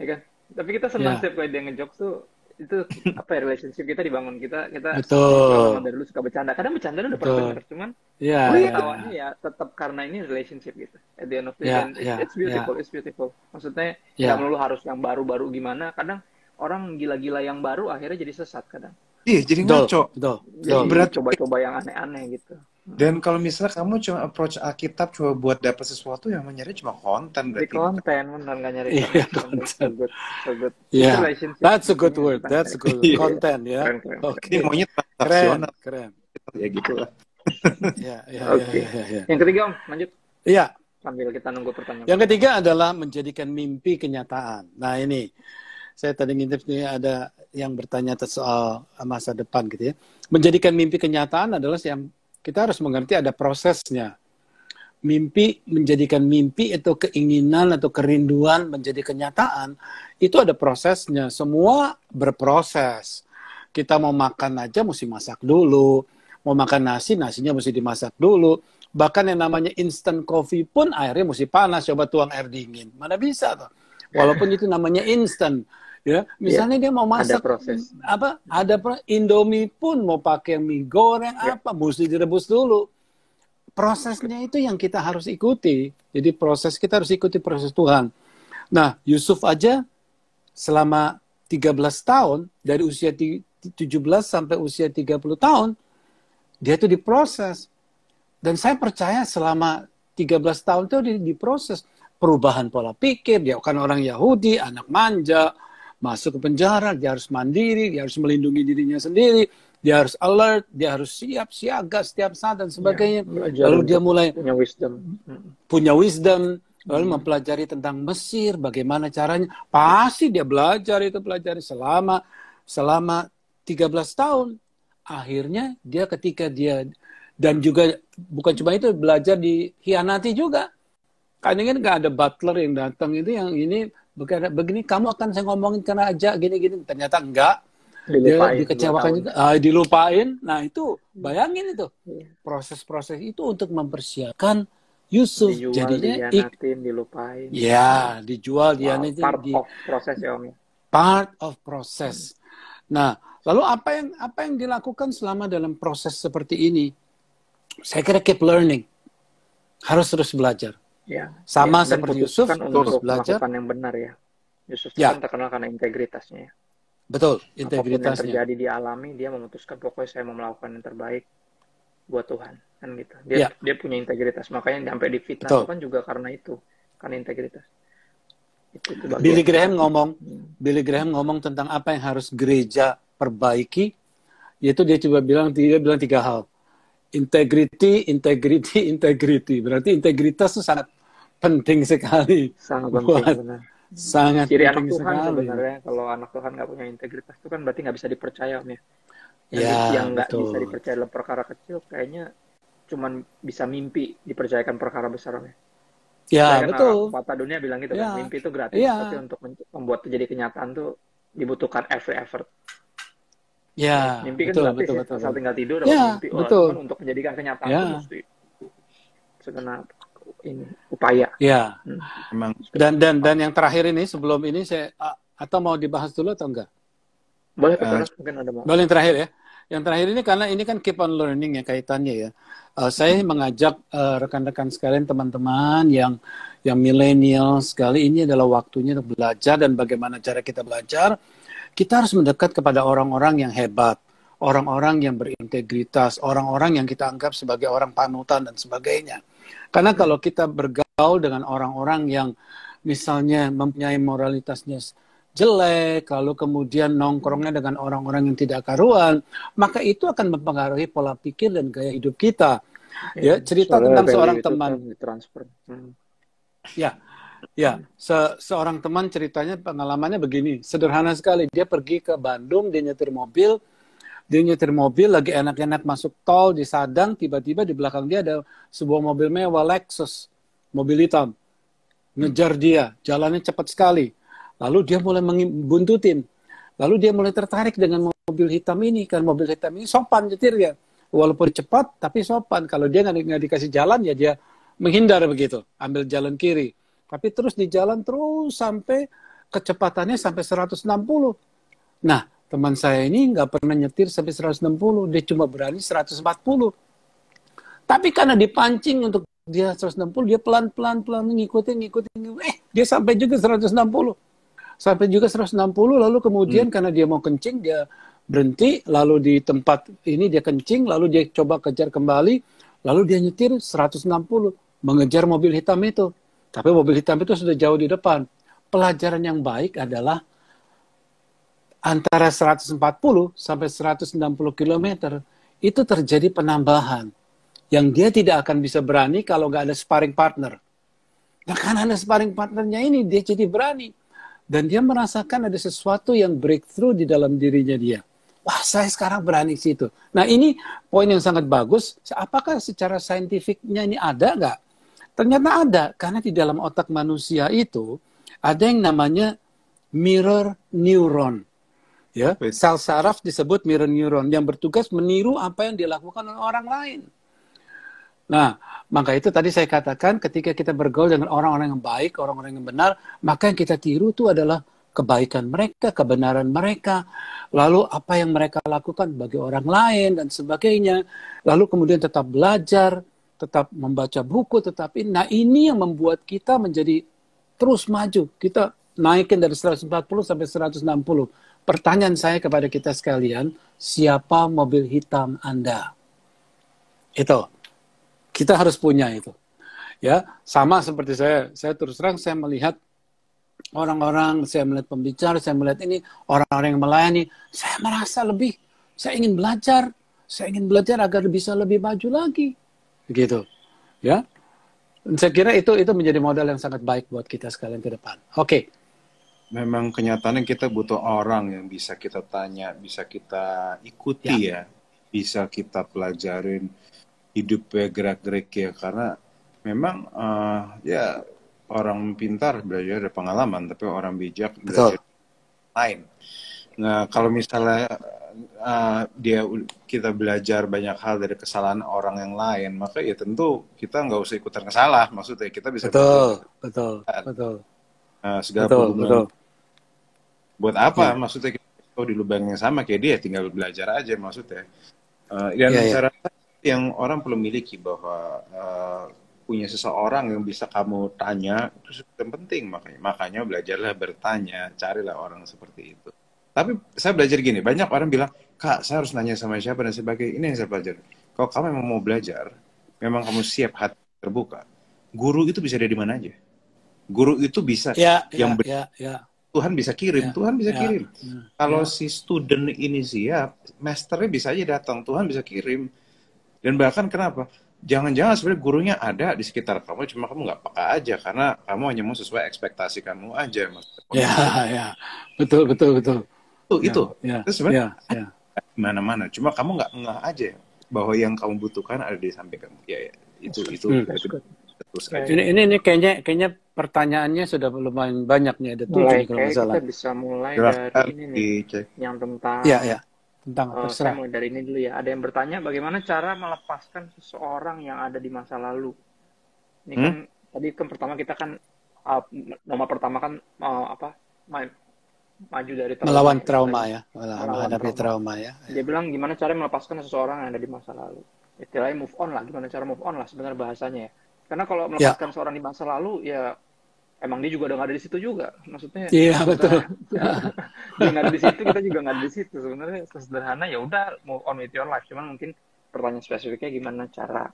Speaker 3: ya kan? Tapi kita senang
Speaker 1: ya,
Speaker 3: setiap kali dia ngejokes tuh, itu apa ya, relationship kita dibangun, kita ngobrol sama
Speaker 1: betul,
Speaker 3: dari dulu suka bercanda. Kadang bercanda udah pernah
Speaker 1: betul.
Speaker 3: denger, cuman
Speaker 1: Ya, ya,
Speaker 3: ketawanya ya tetap karena ini relationship gitu. At the end of the day,
Speaker 1: ya,
Speaker 3: and
Speaker 1: ya,
Speaker 3: it's beautiful,
Speaker 1: ya,
Speaker 3: it's beautiful. Maksudnya nggak
Speaker 1: ya.
Speaker 3: melulu harus yang baru-baru gimana. Kadang orang gila-gila yang baru akhirnya jadi sesat kadang.
Speaker 2: iya jadi
Speaker 1: Betul,
Speaker 2: ngaco.
Speaker 1: betul, betul.
Speaker 3: Jadi
Speaker 2: Berarti
Speaker 3: coba-coba yang aneh-aneh gitu.
Speaker 2: dan kalau misalnya kamu cuma approach Alkitab cuma buat dapat sesuatu yang nyari cuma konten
Speaker 3: Nyari
Speaker 2: berarti bukan.
Speaker 3: konten, bener nggak nyari
Speaker 1: Iya,
Speaker 3: connection. That's so
Speaker 1: konten.
Speaker 3: good, so good. Itu
Speaker 1: Ya,
Speaker 3: relationship
Speaker 1: that's a good
Speaker 3: intinya
Speaker 1: word.
Speaker 3: kita
Speaker 1: That's a
Speaker 3: cari.
Speaker 1: good word.
Speaker 2: Iya.
Speaker 1: Konten ya.
Speaker 3: Keren, keren, keren.
Speaker 2: Ini
Speaker 1: Oke.
Speaker 2: maunya
Speaker 1: Keren,
Speaker 2: transaksional
Speaker 1: keren.
Speaker 2: ya gitu lah.
Speaker 1: Ya, ya, ya,
Speaker 3: Oke.
Speaker 1: ya, ya, ya.
Speaker 3: Yang ketiga Om, lanjut.
Speaker 1: Iya,
Speaker 3: Sambil kita nunggu pertanyaan.
Speaker 1: yang ketiga adalah menjadikan mimpi kenyataan. Nah, ini saya tadi ngintip nih ada yang bertanya soal masa depan gitu ya. Menjadikan mimpi kenyataan adalah yang kita harus mengerti ada prosesnya. Mimpi, menjadikan mimpi atau keinginan atau kerinduan menjadi kenyataan, itu ada prosesnya. Semua berproses. Kita mau makan aja mesti masak dulu. Mau makan nasi, nasinya mesti dimasak dulu. Bahkan yang namanya instant coffee pun airnya mesti panas. Coba tuang air dingin. Mana bisa tuh. Walaupun itu namanya instant. Ya, misalnya dia mau
Speaker 3: Ada
Speaker 1: masak
Speaker 3: proses.
Speaker 1: Indomie pun mau pakai mie goreng apa mesti direbus dulu. Prosesnya itu yang kita harus ikuti. Jadi kita harus ikuti proses Tuhan. Nah, Yusuf aja selama 13 tahun dari usia 17 sampai usia 30 tahun dia itu diproses. Dan saya percaya selama 13 tahun itu diproses perubahan pola pikir, dia kan orang Yahudi, anak manja, masuk ke penjara, dia harus mandiri, dia harus melindungi dirinya sendiri, dia harus alert, dia harus siap siaga setiap saat dan sebagainya. Lalu dia mulai punya wisdom, lalu mempelajari tentang Mesir, bagaimana caranya. Pasti dia pelajari selama 13 tahun. Akhirnya dia ketika dia dan juga bukan cuma itu belajar dikhianati juga. Kadang-kadang nggak ada butler yang datang itu yang ini begini kamu akan saya ngomongin karena aja gini-gini ternyata enggak. Dilupain, dia dikecewakan juga, dilupain. Nah itu bayangin itu proses-proses itu untuk mempersiapkan Yusuf.
Speaker 3: Dijual,
Speaker 1: jadinya
Speaker 3: dilupain.
Speaker 1: Ya, dijual
Speaker 3: Part of proses ya Om.
Speaker 1: Part of process. Nah, lalu apa yang dilakukan selama dalam proses seperti ini? Saya kira keep learning. Harus terus belajar.
Speaker 3: Ya,
Speaker 1: sama seperti Yusuf
Speaker 3: terus
Speaker 1: belajar
Speaker 3: yang benar ya. Yusuf kan terkenal karena integritasnya ya.
Speaker 1: Betul, integritasnya.
Speaker 3: Apapun yang terjadi dialami, dia memutuskan pokoknya saya mau melakukan yang terbaik buat Tuhan, kan gitu. Dia punya integritas, makanya sampai difitnah itu kan juga karena integritas. Itu
Speaker 1: Billy Graham ngomong tentang apa yang harus gereja perbaiki, yaitu dia bilang 3 hal. Integrity. Berarti integritas itu sangat penting sekali.
Speaker 3: Sangat penting, benar.
Speaker 1: Sangat
Speaker 3: ciri
Speaker 1: penting
Speaker 3: anak Tuhan
Speaker 1: sekali.
Speaker 3: Sebenarnya kalau anak Tuhan nggak punya integritas itu kan berarti nggak bisa dipercaya Om ya. Yang nggak bisa dipercaya dalam perkara kecil kayaknya cuman bisa mimpi dipercayakan perkara besar Om ya.
Speaker 1: Ya,
Speaker 3: kan
Speaker 1: betul.
Speaker 3: Patah dunia bilang gitu kan, mimpi itu gratis, tapi untuk membuat jadi kenyataan tuh dibutuhkan effort.
Speaker 1: Ya,
Speaker 3: mimpi
Speaker 1: betul,
Speaker 3: kan gratis
Speaker 1: betul.
Speaker 3: Asal tinggal tidur dapat mimpi.
Speaker 1: Betul.
Speaker 3: Untuk menjadikan kenyataan itu mesti segenap upaya.
Speaker 1: Ya. Dan yang terakhir ini sebelum ini saya atau mau dibahas dulu atau enggak?
Speaker 3: Boleh mungkin ada mau.
Speaker 1: Boleh yang terakhir ya. Yang terakhir ini karena ini kan keep on learning ya kaitannya ya. Saya mengajak rekan-rekan sekalian teman-teman yang milenial sekali, ini adalah waktunya untuk belajar. Dan bagaimana cara kita belajar? Kita harus mendekat kepada orang-orang yang hebat, orang-orang yang berintegritas, orang-orang yang kita anggap sebagai orang panutan dan sebagainya. Karena kalau kita bergaul dengan orang-orang yang misalnya mempunyai moralitasnya jelek, lalu kemudian nongkrongnya dengan orang-orang yang tidak karuan, maka itu akan mempengaruhi pola pikir dan gaya hidup kita. Ya, cerita tentang seorang teman. Seorang teman ceritanya pengalamannya begini, sederhana sekali. Dia pergi ke Bandung, dia nyetir mobil lagi enak-enak masuk tol di Sadang, tiba-tiba di belakang dia ada sebuah mobil mewah Lexus, mobil hitam. Ngejar dia, jalannya cepat sekali. Lalu dia mulai buntutin. Lalu dia mulai tertarik dengan mobil hitam ini, kan mobil hitam ini sopan nyetirnya. Walaupun cepat, tapi sopan. Kalau dia nggak dikasih jalan, ya dia menghindar begitu, ambil jalan kiri. Tapi terus di jalan terus sampai kecepatannya sampai 160. Nah, teman saya ini nggak pernah nyetir sampai 160, dia cuma berani 140. Tapi karena dipancing untuk dia 160, dia pelan-pelan ngikutin. Dia sampai juga 160. Sampai juga 160, lalu kemudian karena dia mau kencing, dia berhenti, lalu di tempat ini dia kencing, lalu dia coba kejar kembali, lalu dia nyetir 160, mengejar mobil hitam itu. Tapi mobil hitam itu sudah jauh di depan. Pelajaran yang baik adalah antara 140 sampai 160 km itu terjadi penambahan. Yang dia tidak akan bisa berani kalau nggak ada sparring partner. Nah, karena ada sparring partnernya ini, dia jadi berani. Dan dia merasakan ada sesuatu yang breakthrough di dalam dirinya dia. Wah, saya sekarang berani situ. Nah, ini poin yang sangat bagus. Apakah secara saintifiknya ini ada nggak? Ternyata ada, karena di dalam otak manusia itu ada yang namanya mirror neuron. Ya, sel saraf disebut mirror neuron yang bertugas meniru apa yang dilakukan oleh orang lain. Nah, maka itu tadi saya katakan ketika kita bergaul dengan orang-orang yang baik, orang-orang yang benar, maka yang kita tiru itu adalah kebaikan mereka, kebenaran mereka, lalu apa yang mereka lakukan bagi orang lain dan sebagainya. Lalu kemudian tetap belajar, tetap membaca buku, nah ini yang membuat kita menjadi terus maju. Kita naikin dari 140 sampai 160. Pertanyaan saya kepada kita sekalian, siapa mobil hitam Anda? Itu. Kita harus punya itu. Ya, sama seperti saya terus terang saya melihat orang-orang, saya melihat pembicara, saya melihat ini orang-orang yang melayani, saya merasa lebih, saya ingin belajar agar bisa lebih maju lagi. Begitu. Ya. Dan saya kira itu menjadi modal yang sangat baik buat kita sekalian ke depan. Oke.
Speaker 2: Memang kenyataannya kita butuh orang yang bisa kita tanya, bisa kita ikuti ya. Bisa kita pelajarin hidupnya gerak-gerik ya, karena memang ya orang pintar belajar dari pengalaman, tapi orang bijak belajar lain. Nah, kalau misalnya kita belajar banyak hal dari kesalahan orang yang lain, maka ya tentu kita nggak usah ikutan kesalah. Maksudnya kita bisa
Speaker 1: betul.
Speaker 2: Segala problem. Buat apa? Maksudnya kita di lubang yang sama kayak dia, tinggal belajar aja maksudnya. Dan cara yang orang perlu miliki bahwa punya seseorang yang bisa kamu tanya itu yang penting, makanya belajarlah bertanya, carilah orang seperti itu. Tapi saya belajar gini, banyak orang bilang, Kak, saya harus nanya sama siapa dan sebagainya. Ini yang saya pelajari. Kalau kamu memang mau belajar, memang kamu siap hati terbuka, guru itu bisa ada di mana aja. Guru itu bisa Tuhan bisa kirim, Tuhan bisa kirim. Kalau si student ini siap, masternya bisa aja datang, Tuhan bisa kirim. Dan bahkan kenapa? Jangan-jangan sebenarnya gurunya ada di sekitar kamu, cuma kamu nggak peka aja karena kamu hanya mau sesuai ekspektasi kamu aja, Mas.
Speaker 1: Betul.
Speaker 2: Itu sebenarnya mana-mana. Cuma kamu nggak ngeh aja bahwa yang kamu butuhkan ada di samping kamu. Itu. Terus aja.
Speaker 1: Ini kayaknya pertanyaannya sudah lumayan banyak nih, ada 7 kalau nggak salah.
Speaker 3: Kita bisa mulai dari ini nih, yang tentang.
Speaker 1: Tentang
Speaker 3: saya mulai dari ini dulu ya. Ada yang bertanya bagaimana cara melepaskan seseorang yang ada di masa lalu. Ini kan tadi kan pertama kita kan nomor pertama kan maju dari trauma.
Speaker 1: Melawan trauma ya, menghadapi trauma ya.
Speaker 3: Dia bilang gimana cara melepaskan seseorang yang ada di masa lalu. Istilahnya move on lah, gimana cara move on lah sebenarnya bahasanya ya. Karena kalau melepaskan seorang di masa lalu ya emang dia juga udah nggak ada di situ juga, maksudnya.
Speaker 1: Iya betul.
Speaker 3: Dia nggak ada di situ, kita juga nggak ada di situ. Sebenarnya sederhana ya udah move on with your life. Cuman mungkin pertanyaan spesifiknya gimana cara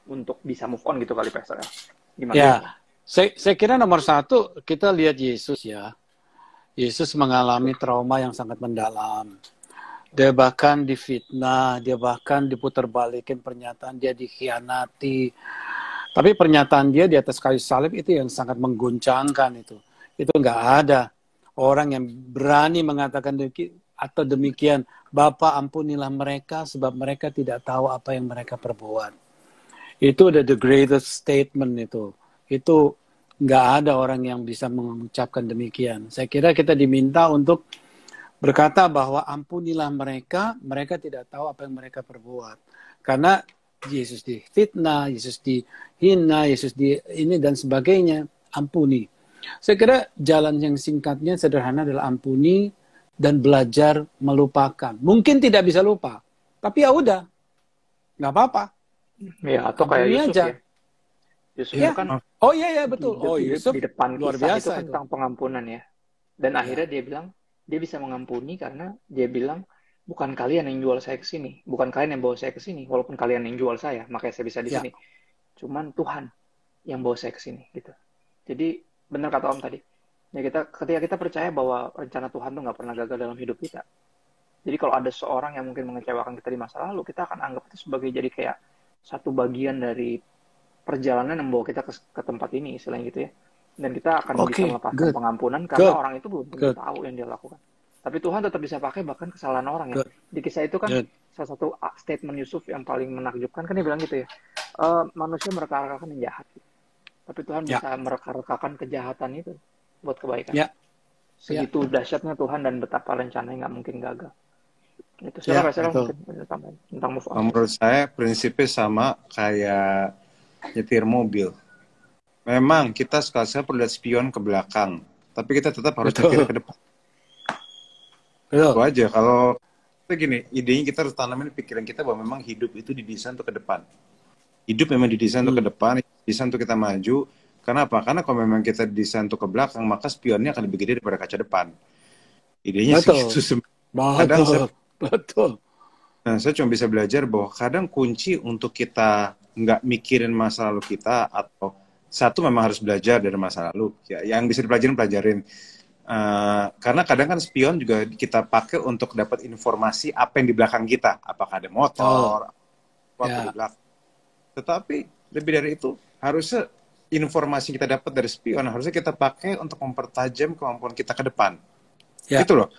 Speaker 3: untuk bisa move on gitu kali Pak. Gimana?
Speaker 1: Ya, saya kira nomor satu kita lihat Yesus ya. Yesus mengalami trauma yang sangat mendalam. Dia bahkan difitnah, dia bahkan diputerbalikin pernyataan, dia dikhianati. Tapi pernyataan dia di atas kayu salib itu yang sangat mengguncangkan itu. Itu nggak ada orang yang berani mengatakan demikian. Bapa ampunilah mereka sebab mereka tidak tahu apa yang mereka perbuat. Itu the greatest statement itu. Itu nggak ada orang yang bisa mengucapkan demikian. Saya kira kita diminta untuk berkata bahwa ampunilah mereka, mereka tidak tahu apa yang mereka perbuat. Karena Yesus difitnah, Yesus dihina, Yesus ini dan sebagainya, ampuni. Saya kira jalan yang singkatnya sederhana adalah ampuni dan belajar melupakan. Mungkin tidak bisa lupa, tapi ya udah, nggak apa-apa.
Speaker 3: Ya, atau kayak
Speaker 1: Ampuni
Speaker 3: Yusuf
Speaker 1: aja.
Speaker 3: ya. Yusuf
Speaker 1: Ya.
Speaker 3: itu kan
Speaker 1: Oh iya betul. Oh Yusuf
Speaker 3: di depan
Speaker 1: luar
Speaker 3: kisah itu
Speaker 1: biasa
Speaker 3: kan
Speaker 1: itu.
Speaker 3: tentang pengampunan ya. Dan akhirnya dia bilang, dia bisa mengampuni karena dia bilang, bukan kalian yang jual saya ke sini, bukan kalian yang bawa saya ke sini, walaupun kalian yang jual saya, makanya saya bisa di sini. Cuman Tuhan yang bawa saya ke sini gitu. Jadi benar kata Om tadi. Ya ketika kita percaya bahwa rencana Tuhan tuh nggak pernah gagal dalam hidup kita. Jadi kalau ada seorang yang mungkin mengecewakan kita di masa lalu, kita akan anggap itu sebagai jadi kayak satu bagian dari perjalanan yang membawa kita ke tempat ini, istilahnya gitu ya. Dan kita akan bisa melepaskan pengampunan karena orang itu belum tentu tahu yang dia lakukan. Tapi Tuhan tetap bisa pakai bahkan kesalahan orang ya. Di kisah itu kan salah satu statement Yusuf yang paling menakjubkan kan dia bilang gitu ya. Manusia mereka-rekakan yang jahat. Tapi Tuhan bisa mereka-rekakan kejahatan itu buat kebaikan. Segitu dahsyatnya Tuhan dan betapa rencananya nggak mungkin gagal. Itu saya mungkin tentang move on.
Speaker 2: Menurut saya prinsipnya sama kayak nyetir mobil. Memang kita sekali-sekali perlu lihat spion ke belakang, tapi kita tetap harus nyetir ke depan. Itu aja. Kalau itu gini, idenya kita harus tanamin pikiran kita bahwa memang hidup itu didesain untuk ke depan. Hidup memang didesain untuk ke depan, didesain untuk kita maju. Karena apa? Karena kalau memang kita didesain untuk ke belakang, maka spionnya akan lebih gede daripada kaca depan. Idenya segitu.
Speaker 1: Betul.
Speaker 2: Nah, saya cuma bisa belajar bahwa kadang kunci untuk kita nggak mikirin masa lalu kita, atau satu memang harus belajar dari masa lalu. Ya, yang bisa dipelajarin. Karena kadang kan spion juga kita pakai untuk dapat informasi apa yang di belakang kita. Apakah ada motor, apa di belakang. Tetapi lebih dari itu, harusnya informasi kita dapat dari spion harusnya kita pakai untuk mempertajam kemampuan kita ke depan. Gitu loh.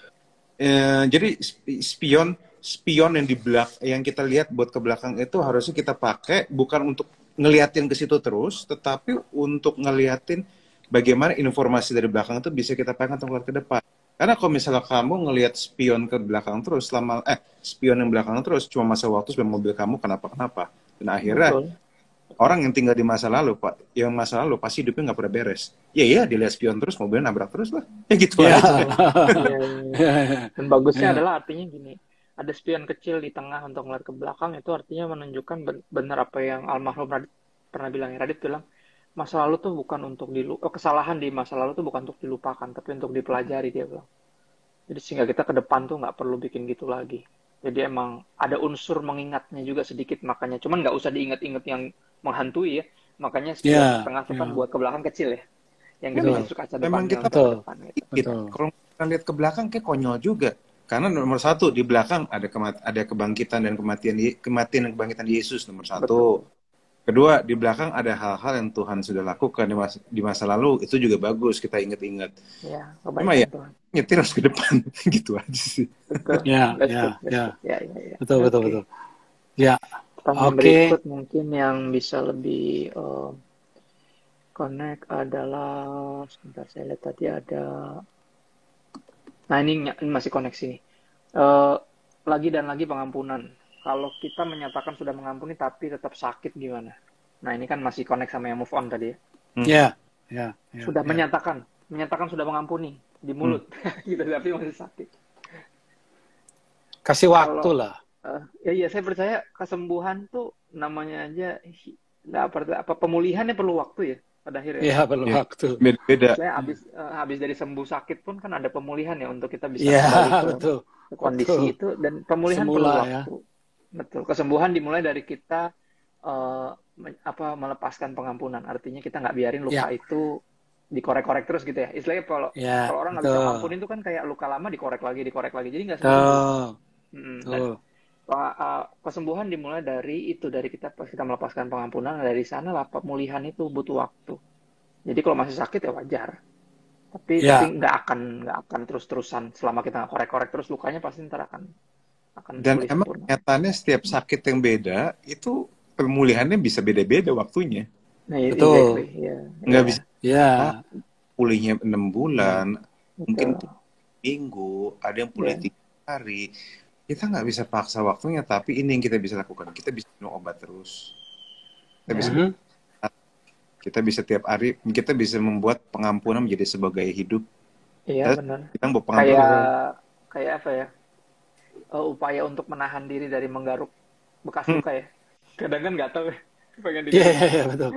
Speaker 2: Jadi spion yang di belakang, yang kita lihat buat ke belakang itu harusnya kita pakai bukan untuk ngeliatin ke situ terus, tetapi untuk ngeliatin bagaimana informasi dari belakang itu bisa kita pakai untuk ke depan. Karena kalau misalnya kamu ngelihat spion ke belakang terus, spion yang belakang terus, cuma masa waktu sebelum mobil kamu kenapa-kenapa. Dan akhirnya orang yang tinggal di masa lalu, yang masa lalu pasti hidupnya nggak pernah beres. Iya, dilihat spion terus, mobilnya nabrak terus lah. Ya gitu aja.
Speaker 3: Dan bagusnya adalah artinya gini, ada spion kecil di tengah untuk ngeliat ke belakang, itu artinya menunjukkan benar apa yang almarhum Radit pernah bilang. Radit bilang, masa lalu tuh bukan untuk kesalahan di masa lalu tuh bukan untuk dilupakan, tapi untuk dipelajari, dia bilang. Jadi sehingga kita ke depan tuh nggak perlu bikin gitu lagi. Jadi emang ada unsur mengingatnya juga sedikit, makanya cuman nggak usah diingat-ingat yang menghantui ya. Makanya spion tengah tuh kan buat ke belakang kecil ya. Yang gede justru kaca depan.
Speaker 2: Memang kita kalau kita lihat ke belakang kayak konyol juga. Karena nomor satu di belakang ada kebangkitan dan kematian dan kebangkitan Yesus nomor satu. Kedua, di belakang ada hal-hal yang Tuhan sudah lakukan di masa lalu, itu juga bagus kita ingat-ingat.
Speaker 3: Ya,
Speaker 2: cuma ya nyetir harus ke depan, gitu aja sih.
Speaker 3: Betul.
Speaker 1: Ya. Betul. Ya.
Speaker 3: Berikut mungkin yang bisa lebih connect adalah, sebentar saya lihat tadi ada. Nah ini masih koneksi nih. Lagi dan lagi pengampunan. Kalau kita menyatakan sudah mengampuni tapi tetap sakit gimana? Nah ini kan masih connect sama yang move on tadi ya. Sudah menyatakan sudah mengampuni di mulut, gitu, tapi masih sakit.
Speaker 1: Kasih waktu lah.
Speaker 3: Iya, saya percaya kesembuhan tuh namanya aja pemulihannya perlu waktu ya pada akhirnya.
Speaker 1: Iya, perlu waktu.
Speaker 2: Beda.
Speaker 3: Saya habis dari sembuh sakit pun kan ada pemulihan ya untuk kita bisa kembali ke kondisi itu, dan pemulihan perlu waktu. Betul. Kesembuhan dimulai dari kita melepaskan pengampunan. Artinya kita nggak biarin luka itu dikorek-korek terus gitu ya. Istilahnya kalau orang nggak bisa ngampunin itu kan kayak luka lama dikorek lagi. Jadi nggak sembuh. Kesembuhan dimulai dari kita melepaskan pengampunan. Dari sana lah pemulihan itu butuh waktu. Jadi kalau masih sakit ya wajar. Tapi nggak akan terus-terusan selama kita nggak korek-korek terus, lukanya pasti ntar akan
Speaker 2: dan emang nyatanya setiap sakit yang beda itu pemulihannya bisa beda-beda waktunya.
Speaker 3: Nah, betul.
Speaker 2: Nggak bisa
Speaker 1: Ya.
Speaker 2: Pulihnya 6 bulan, mungkin
Speaker 3: Betul.
Speaker 2: minggu, ada yang pulih
Speaker 3: Ya.
Speaker 2: 3 hari. Kita nggak bisa paksa waktunya, tapi ini yang kita bisa lakukan. Kita bisa minum obat terus. Kita bisa
Speaker 1: Mhm.
Speaker 2: kita bisa tiap hari, kita bisa membuat pengampunan menjadi sebagai hidup.
Speaker 3: Iya, benar.
Speaker 2: Kita membuat
Speaker 3: Kayak
Speaker 2: pengampunan.
Speaker 3: kayak apa ya? Upaya untuk menahan diri dari menggaruk bekas
Speaker 2: Hmm,
Speaker 3: luka ya. Kadang kan nggak tahu ya, pengen
Speaker 1: Iya,
Speaker 3: digaruk.
Speaker 1: iya, iya, betul.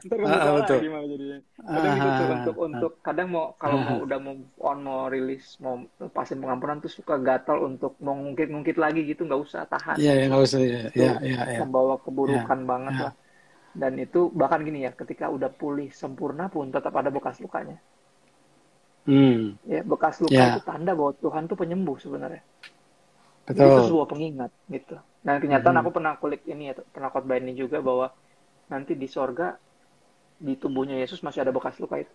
Speaker 3: Ntar kamu salah
Speaker 1: Betul.
Speaker 3: gimana jadinya. Kadang gitu tuh untuk kadang mau kalau mau
Speaker 1: Ah,
Speaker 3: udah mau on mau rilis mau lepasin pengampunan tuh suka gatal untuk mau ngungkit-ngungkit lagi gitu, nggak usah, tahan.
Speaker 1: Iya, ya, nggak usah. Ya, ya,
Speaker 3: Itu
Speaker 1: ya, ya,
Speaker 3: membawa
Speaker 1: ya,
Speaker 3: keburukan banget
Speaker 1: ya.
Speaker 3: lah. Dan itu bahkan gini ya, ketika udah pulih sempurna pun tetap ada bekas lukanya.
Speaker 1: Hmm,
Speaker 3: Ya, bekas luka itu
Speaker 1: ya,
Speaker 3: tanda bahwa Tuhan tuh penyembuh sebenarnya. Jadi itu
Speaker 1: betul.
Speaker 3: sebuah pengingat gitu. Dan kenyataan aku
Speaker 1: Mhm.
Speaker 3: pernah kulik ini ya, pernah khotbah ini juga bahwa nanti di sorga di tubuhnya Yesus masih ada bekas luka itu.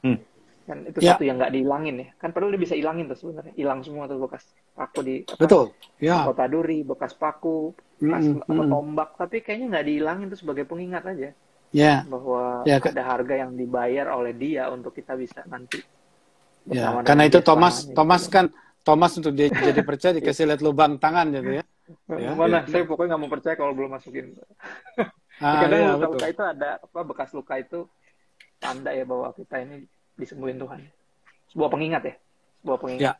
Speaker 2: hmm,
Speaker 3: Kan itu
Speaker 1: Ya,
Speaker 3: satu yang nggak dihilangin ya. Kan padahal dia bisa hilangin tuh sebenarnya. Hilang semua tuh bekas paku di apa?
Speaker 1: betul. Ya.
Speaker 3: Mahkota duri, bekas paku, bekas
Speaker 1: Mhm,
Speaker 3: apa
Speaker 1: mhm.
Speaker 3: tombak. Tapi kayaknya nggak dihilangin tuh sebagai pengingat aja
Speaker 1: Ya,
Speaker 3: bahwa
Speaker 1: ya,
Speaker 3: ada harga yang dibayar oleh Dia untuk kita bisa nanti
Speaker 1: ya.
Speaker 3: bersama
Speaker 1: Karena
Speaker 3: dengan
Speaker 1: itu
Speaker 3: Dia
Speaker 1: Thomas,
Speaker 3: selamanya gitu
Speaker 1: Thomas
Speaker 3: kan.
Speaker 1: kan, Thomas untuk dia jadi percaya dikasih lihat lubang tangan gitu ya. Ya.
Speaker 2: ya.
Speaker 3: Mana saya pokoknya nggak mau percaya kalau belum masukin. Jadi
Speaker 1: Ah,
Speaker 3: kadang
Speaker 1: ya,
Speaker 3: luka-luka
Speaker 1: betul.
Speaker 3: itu ada apa bekas luka itu tanda ya bahwa kita ini disembuhin Tuhan. Sebuah pengingat ya. Sebuah pengingat
Speaker 1: Ya.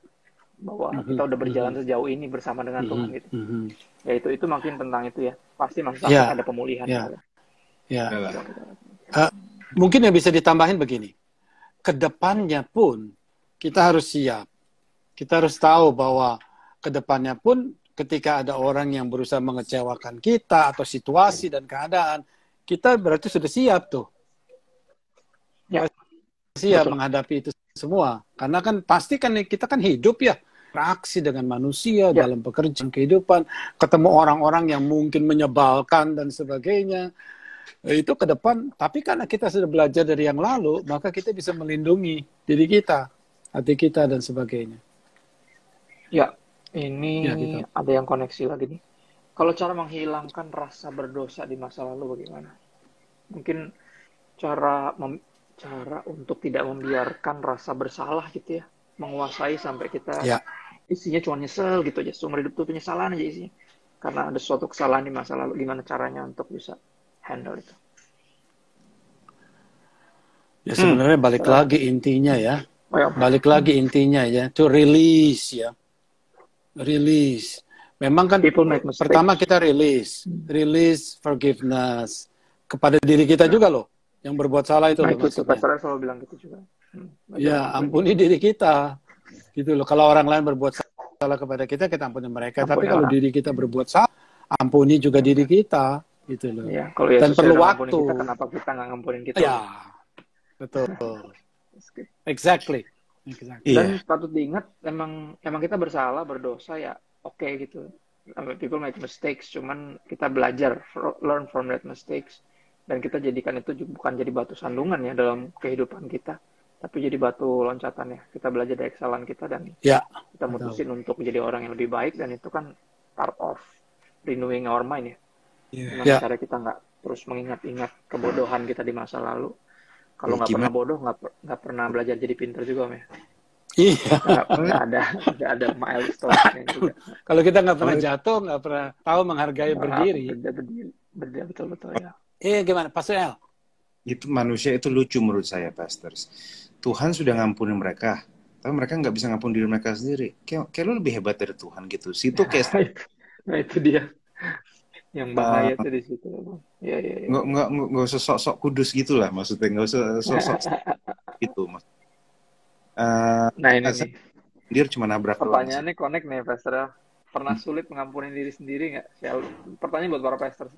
Speaker 3: bahwa
Speaker 1: Mhm,
Speaker 3: kita udah berjalan
Speaker 1: mhm,
Speaker 3: sejauh ini bersama dengan Tuhan
Speaker 1: mhm,
Speaker 3: gitu.
Speaker 1: mhm.
Speaker 3: Ya itu makin tentang itu ya. Pasti maksud aku
Speaker 1: Ya,
Speaker 3: ada pemulihan
Speaker 1: ya,
Speaker 3: gitu.
Speaker 1: ya.
Speaker 2: Adalah.
Speaker 3: Coba kita lakukan.
Speaker 1: Eh, Mungkin yang bisa ditambahin begini. Kedepannya pun kita harus siap. Kita harus tahu bahwa kedepannya pun ketika ada orang yang berusaha mengecewakan kita atau situasi dan keadaan, kita berarti sudah siap tuh.
Speaker 3: Ya,
Speaker 1: Siap
Speaker 3: betul.
Speaker 1: menghadapi itu semua. Karena kan pasti kan kita kan hidup ya. Reaksi dengan manusia
Speaker 3: Ya,
Speaker 1: dalam pekerjaan kehidupan, ketemu orang-orang yang mungkin menyebalkan dan sebagainya. Itu ke depan, tapi karena kita sudah belajar dari yang lalu, maka kita bisa melindungi diri kita, hati kita dan sebagainya.
Speaker 3: ya. Ini
Speaker 1: Ya gitu.
Speaker 3: ada yang koneksi lagi nih. Kalau cara menghilangkan rasa berdosa di masa lalu bagaimana? Mungkin cara untuk tidak membiarkan rasa bersalah gitu ya menguasai sampai kita
Speaker 1: Ya,
Speaker 3: isinya cuma nyesel gitu aja, seumur hidup tuh penyesalan aja isinya karena ada suatu kesalahan di masa lalu. Gimana caranya untuk bisa handle itu?
Speaker 1: ya sebenarnya balik
Speaker 3: Silakan.
Speaker 1: lagi intinya ya.
Speaker 3: Oh ya,
Speaker 1: Balik lagi intinya ya, to release ya. Release. Memang kan
Speaker 3: people make
Speaker 1: pertama
Speaker 3: mistakes.
Speaker 1: kita release forgiveness kepada diri kita juga loh. Yang berbuat salah itu
Speaker 3: Nah
Speaker 1: loh
Speaker 3: itu tuh
Speaker 1: maksudnya.
Speaker 3: pastornya selalu bilang gitu juga. Belajar
Speaker 1: Ya,
Speaker 3: mengampuni
Speaker 1: ampuni diri kita. Gitu loh. Kalau orang lain berbuat salah kepada kita ampuni mereka. Tapi
Speaker 3: ampuni
Speaker 1: kalau
Speaker 3: orang.
Speaker 1: diri kita berbuat salah, ampuni juga diri kita. Gitu loh.
Speaker 3: Ya, kalau
Speaker 1: Dan
Speaker 3: Yesus ya
Speaker 1: perlu
Speaker 3: udah ngampuni
Speaker 1: waktu.
Speaker 3: kita, kenapa kita nggak ngampunin kita?
Speaker 1: Ya, betul. Exactly.
Speaker 3: Dan
Speaker 2: Iya.
Speaker 3: patut diingat, emang kita bersalah, berdosa ya, oke gitu. People make mistakes, cuman kita belajar, learn from that mistakes, dan kita jadikan itu bukan jadi batu sandungan ya dalam kehidupan kita, tapi jadi batu loncatan ya. Kita belajar dari kesalahan kita dan
Speaker 1: Ya,
Speaker 3: kita
Speaker 1: betul.
Speaker 3: mutusin untuk menjadi orang yang lebih baik, dan itu kan part of renewing our mind ya. Gimana
Speaker 1: Ya,
Speaker 3: cara kita nggak terus mengingat-ingat kebodohan kita di masa lalu. Kalau nggak pernah
Speaker 2: Gimana?
Speaker 3: bodoh, nggak pernah belajar jadi pinter juga, Om ya.
Speaker 1: iya.
Speaker 3: Nggak ada milestone-nya juga.
Speaker 1: Kalau kita nggak pernah
Speaker 2: Kalau
Speaker 1: jatuh, nggak pernah tahu menghargai berdiri.
Speaker 3: Berdiri betul-betul ya.
Speaker 1: Gimana, Pastor El?
Speaker 2: itu manusia itu lucu menurut saya, pastors. Tuhan sudah ngampunin mereka, tapi mereka nggak bisa ngampun diri mereka sendiri. Kayak lu lebih hebat dari Tuhan gitu. Situ kayak
Speaker 3: Nah itu dia yang bahaya tuh di situ. Ya.
Speaker 2: nggak usah sok-sok kudus gitulah, maksudnya nggak usah sok-sok gitu.
Speaker 3: Nah ini
Speaker 2: Saya
Speaker 3: nih,
Speaker 2: sendiri cuma nabrak doang sih.
Speaker 3: pertanyaannya connect nih, Pastor. Pernah sulit mengampuni diri sendiri nggak? Pertanyaan buat para pastor.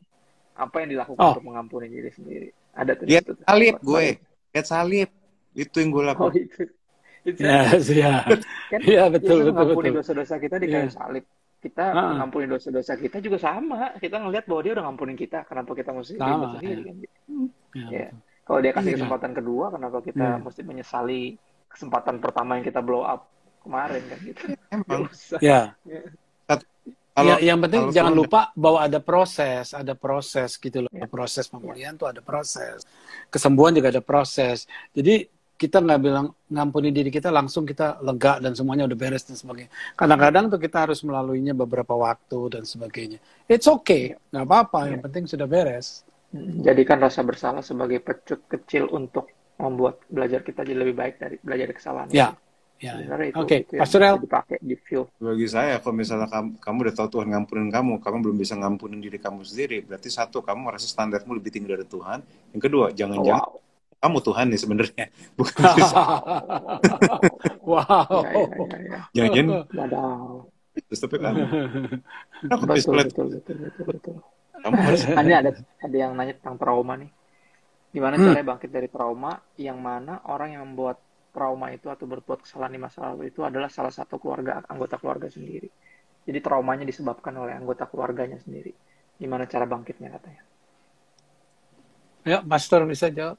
Speaker 3: Apa yang dilakukan
Speaker 1: Oh,
Speaker 3: untuk mengampuni diri sendiri? Ada tuh di
Speaker 2: Lihat
Speaker 3: situ tuh.
Speaker 2: salib gue, lihat salib. Itu yang gue
Speaker 3: Oh
Speaker 2: lakukan.
Speaker 3: itu.
Speaker 1: ya, ya,
Speaker 3: Kan
Speaker 1: ya, betul,
Speaker 3: Yesus
Speaker 1: betul,
Speaker 3: mengampuni
Speaker 1: betul.
Speaker 3: dosa-dosa kita di
Speaker 1: Ya,
Speaker 3: kayu salib. Kita
Speaker 1: ah,
Speaker 3: mengampuni dosa-dosa kita juga sama. Kita ngelihat bahwa dia udah ngampunin kita. Kenapa kita mesti ribet
Speaker 1: sama,
Speaker 3: sendiri
Speaker 1: ya,
Speaker 3: kan?
Speaker 1: ya,
Speaker 3: Ya.
Speaker 1: betul.
Speaker 3: Kalau dia kasih
Speaker 2: Iya,
Speaker 3: kesempatan kedua, kenapa kita
Speaker 1: Ya,
Speaker 3: mesti menyesali kesempatan pertama yang kita blow up kemarin kan gitu? Gak
Speaker 2: emang
Speaker 3: usah.
Speaker 1: ya,
Speaker 3: Ya.
Speaker 2: Kalau
Speaker 1: yang penting
Speaker 2: kalau
Speaker 1: jangan
Speaker 2: Tuhan
Speaker 1: lupa bahwa ada proses gitu loh.
Speaker 3: Ya,
Speaker 1: Proses
Speaker 3: ya,
Speaker 1: pemulihan tuh ada proses. Kesembuhan juga ada proses. Jadi kita nggak bilang ngampuni diri kita langsung kita lega dan semuanya udah beres dan sebagainya. Kadang-kadang tuh kita harus melaluinya beberapa waktu dan sebagainya. It's okay,
Speaker 3: ya,
Speaker 1: nggak apa-apa.
Speaker 3: ya.
Speaker 1: Yang penting sudah beres.
Speaker 3: Jadikan rasa bersalah sebagai pecut kecil untuk membuat belajar kita jadi lebih baik dari belajar kesalahan itu.
Speaker 1: Ya, ya.
Speaker 3: Sebenarnya
Speaker 1: Oke,
Speaker 3: itu yang
Speaker 1: Pastor
Speaker 3: bisa
Speaker 1: El.
Speaker 3: dipakai di view.
Speaker 2: bagi saya, kalau misalnya kamu udah tahu Tuhan ngampunin kamu belum bisa ngampunin diri kamu sendiri. Berarti satu, kamu merasa standarmu lebih tinggi dari Tuhan. Yang kedua, jangan-jangan
Speaker 3: Wow.
Speaker 2: kamu Tuhan nih sebenarnya, bukan Kristus.
Speaker 1: Wow.
Speaker 3: Ya, ya, ya, ya.
Speaker 2: Jangan-jangan
Speaker 3: Wadaw.
Speaker 2: Kristus tapi kamu. Aku bisa
Speaker 3: Betul,
Speaker 2: lihat
Speaker 3: betul.
Speaker 2: kamu harus
Speaker 3: Ini ada yang nanya tentang trauma nih. Gimana caranya bangkit dari trauma, yang mana orang yang membuat trauma itu atau berbuat kesalahan di masa lalu itu adalah salah satu anggota keluarga sendiri. Jadi traumanya disebabkan oleh anggota keluarganya sendiri. Gimana cara bangkitnya katanya?
Speaker 1: Ya, Pastor bisa jawab.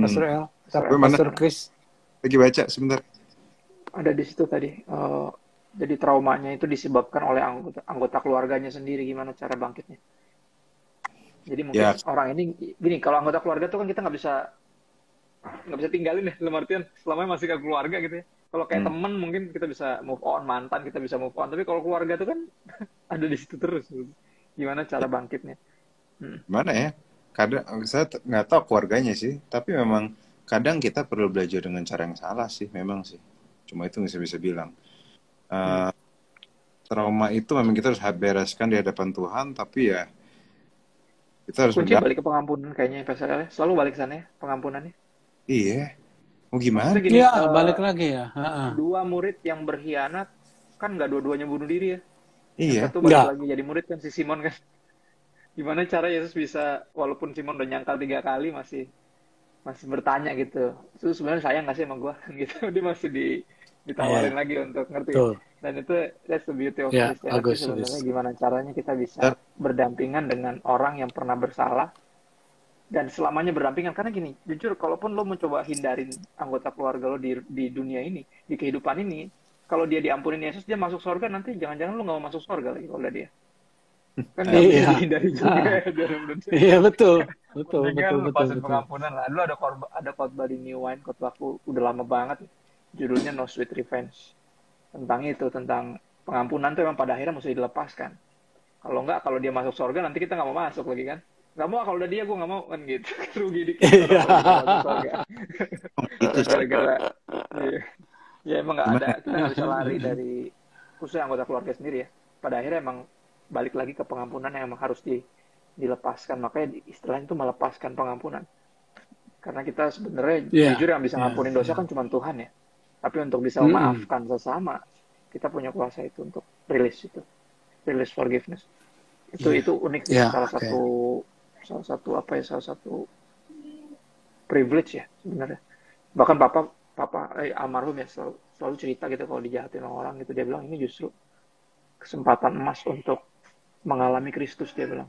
Speaker 1: Pastor El, Pastor Chris.
Speaker 2: Lagi baca sebentar.
Speaker 3: Ada di situ tadi. Jadi traumanya itu disebabkan oleh anggota keluarganya sendiri. Gimana cara bangkitnya? Jadi mungkin orang ini gini, kalau anggota keluarga tuh kan kita nggak bisa tinggalin ya, dalam artian selamanya masih ke keluarga gitu ya. Kalau kayak temen mungkin kita bisa move on, mantan kita bisa move on, tapi kalau keluarga tuh kan ada di situ terus. Gimana cara bangkitnya?
Speaker 2: Mana ya? Kadang saya nggak tahu keluarganya sih, tapi memang kadang kita perlu belajar dengan cara yang salah sih, memang sih. Cuma itu nggak bisa bilang. Trauma itu memang kita harus bereskan di hadapan Tuhan, tapi ya kita harus
Speaker 3: kunci balik ke pengampunan kayaknya PSL selalu balik ke sana ya, pengampunannya.
Speaker 2: Iya. Mau gimana?
Speaker 1: Iya, balik lagi ya.
Speaker 3: Dua murid yang berkhianat kan nggak dua-duanya bunuh diri ya.
Speaker 2: Iya.
Speaker 3: Satu balik lagi jadi murid kan si Simon kan. Gimana cara Yesus bisa, walaupun Simon udah nyangkal 3 kali masih bertanya gitu. Itu sebenarnya sayang nggak sih sama gue gitu. Dia masih ditawarin lagi untuk ngerti. Dan itu that's the beauty of Christianity sebenarnya. Gimana caranya kita bisa berdampingan dengan orang yang pernah bersalah dan selamanya berdampingan. Karena gini, jujur kalaupun lo mencoba hindarin anggota keluarga lo di dunia ini, di kehidupan ini, kalau dia diampunin Yesus, dia masuk surga, nanti jangan-jangan lo nggak mau masuk surga lagi kalau udah dia. Kan nggak bisa dihindari juga.
Speaker 1: Iya, betul.
Speaker 3: Lepasin pengampunan lah. Dulu ada khotbah di New Wine, khotbahku udah lama banget. Judulnya No Sweet Revenge. Tentang pengampunan tuh emang pada akhirnya mesti dilepaskan. Kalau nggak, kalau dia masuk surga, nanti kita nggak mau masuk lagi kan. Nggak mau, kalau udah dia gue nggak mau kan gitu. Rugi dikit masuk surga. Gara-gara ya emang nggak ada, kita nggak bisa lari dari khususnya anggota keluarga sendiri ya. Pada akhirnya emang balik lagi ke pengampunan yang emang harus dilepaskan. Makanya istilahnya itu melepaskan pengampunan. Karena kita sebenarnya jujur yang bisa ngampunin dosa kan cuma Tuhan ya. Tapi untuk bisa memaafkan sesama, kita punya kuasa itu untuk release forgiveness. Itu unik sih. Salah satu privilege ya sebenarnya. Bahkan papa almarhum ya selalu cerita gitu kalau dijahatin orang gitu, dia bilang ini justru kesempatan emas untuk mengalami Kristus, dia bilang.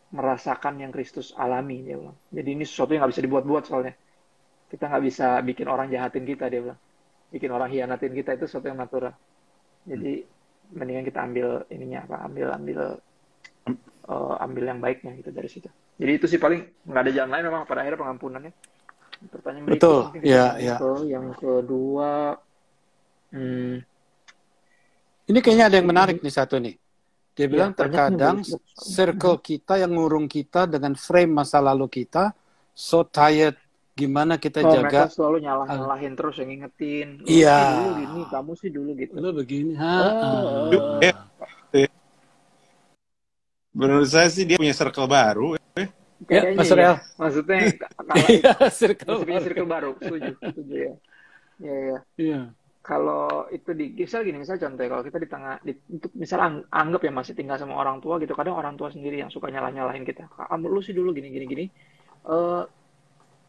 Speaker 3: Merasakan yang Kristus alami, dia bilang. Jadi ini sesuatu yang nggak bisa dibuat-buat soalnya. Kita nggak bisa bikin orang jahatin kita, dia bilang. Bikin orang hianatin kita itu sesuatu yang natural. Jadi mendingan kita ambil ininya apa? Ambil yang baiknya gitu dari situ. Jadi itu sih paling nggak ada jalan lain memang pada akhirnya pengampunannya. Pertanyaan berikutnya yang kedua.
Speaker 1: Ini kayaknya ada yang menarik nih satu nih. Dia bilang terkadang circle kita yang ngurung kita dengan frame masa lalu kita so tired. Gimana kita jaga?
Speaker 3: Mereka selalu nyalahin terus yang ngingetin.
Speaker 1: Iya.
Speaker 3: Dulu gini, kamu sih dulu gitu.
Speaker 1: Lu begini.
Speaker 2: Menurut saya sih dia punya circle baru.
Speaker 1: Ya, Mas Real.
Speaker 3: Maksudnya circle baru. Setuju ya. Iya. Kalau itu misal contoh kalau kita di tengah, misal anggap ya masih tinggal sama orang tua gitu, kadang orang tua sendiri yang suka nyalahin kita. Kamu lu sih dulu gini.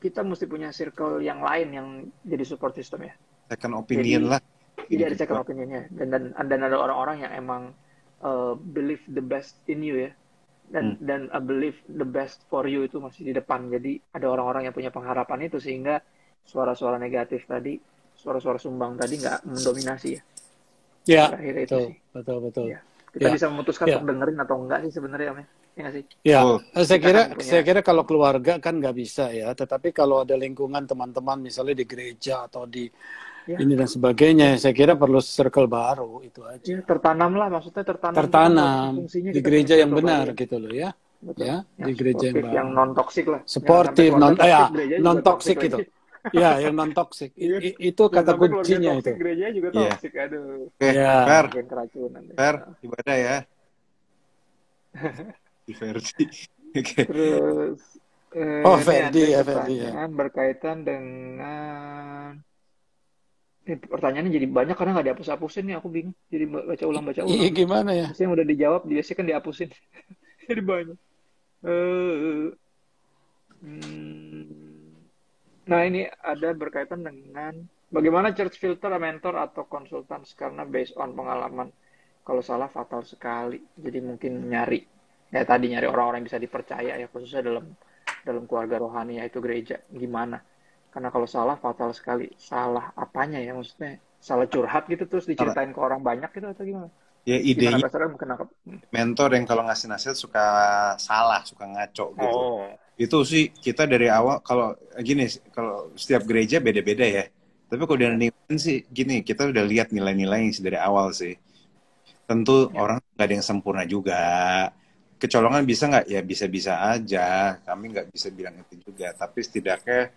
Speaker 3: Kita mesti punya circle yang lain yang jadi support system ya.
Speaker 2: Second opinion lah.
Speaker 3: Jadi ada second opinionnya dan ada orang-orang yang emang believe the best in you ya. Dan believe the best for you itu masih di depan. Jadi ada orang-orang yang punya pengharapan itu sehingga suara-suara negatif tadi, suara-suara sumbang tadi nggak mendominasi ya.
Speaker 1: Ya, betul.
Speaker 3: Ya. Kita
Speaker 1: Ya,
Speaker 3: bisa memutuskan
Speaker 1: ya,
Speaker 3: untuk dengerin atau enggak sih sebenarnya, Om. Ya nggak sih?
Speaker 1: ya.
Speaker 2: Oh,
Speaker 1: Saya
Speaker 3: Kita
Speaker 1: kira,
Speaker 3: kan punya,
Speaker 1: saya kira kalau keluarga kan nggak bisa ya. Tetapi kalau ada lingkungan teman-teman, misalnya di gereja atau di
Speaker 3: ya,
Speaker 1: ini dan sebagainya, saya kira perlu circle baru itu
Speaker 3: ya
Speaker 1: aja.
Speaker 3: tertanam lah, maksudnya tertanam itu kan salah satu
Speaker 1: Tertanam
Speaker 3: fungsinya
Speaker 1: di
Speaker 3: kita punya
Speaker 1: gereja yang
Speaker 3: circle baru
Speaker 1: benar
Speaker 3: ya.
Speaker 1: gitu loh ya.
Speaker 3: Betul.
Speaker 1: Ya, di
Speaker 3: Yang
Speaker 1: gereja yang
Speaker 3: sportif, yang
Speaker 1: baru.
Speaker 3: non toksik lah. Jangan sampai
Speaker 1: Sportif,
Speaker 3: keluarga toksik,
Speaker 1: ya,
Speaker 3: gereja
Speaker 1: non
Speaker 3: juga toksik
Speaker 1: toxic
Speaker 3: lagi.
Speaker 1: itu. Ya, yang non toxic.
Speaker 3: Iya.
Speaker 1: Itu
Speaker 3: Jangan
Speaker 1: kata
Speaker 3: sampai keluarga
Speaker 1: kuncinya
Speaker 3: toksik,
Speaker 1: itu.
Speaker 3: gereja juga
Speaker 2: iya.
Speaker 3: toksik. Aduh,
Speaker 2: Oke,
Speaker 1: Ya,
Speaker 3: makin keracunan deh.
Speaker 2: Fer, ibadah ya. Di versi. Oke.
Speaker 3: Terus
Speaker 1: oh
Speaker 3: ini ada
Speaker 1: Ferdi ya, Ferdi ya.
Speaker 3: pertanyaan berkaitan dengan ini pertanyaannya jadi banyak karena nggak dihapus-hapusin nih, aku bingung. Jadi baca ulang baca
Speaker 1: Iya
Speaker 3: ulang.
Speaker 1: gimana ya?
Speaker 3: Biasanya yang udah dijawab biasanya kan dihapusin. Jadi banyak. Eh, hmm, Nah ini ada berkaitan dengan bagaimana church filter mentor atau konsultan karena based on pengalaman kalau salah fatal sekali. Jadi mungkin nyari ya tadi nyari orang-orang yang bisa dipercaya ya khususnya dalam dalam keluarga rohani yaitu gereja gimana? Karena kalau salah fatal sekali. Salah apanya ya maksudnya? Salah curhat gitu terus diceritain ke orang banyak gitu atau gimana?
Speaker 2: Ya
Speaker 3: Gimana
Speaker 2: idenya
Speaker 3: bahasa kenapa?
Speaker 2: mentor yang kalau ngasih nasihat suka salah, suka ngaco gitu.
Speaker 3: Oh,
Speaker 2: Itu sih kita dari awal kalau gini, kalau setiap gereja beda-beda ya. Tapi kalau dari Newman sih gini, kita udah lihat nilai-nilainya sih dari awal sih. Tentu
Speaker 3: ya.
Speaker 2: orang nggak ada yang sempurna juga. Kecolongan bisa nggak? Ya bisa-bisa aja. Kami nggak bisa bilang itu juga. Tapi setidaknya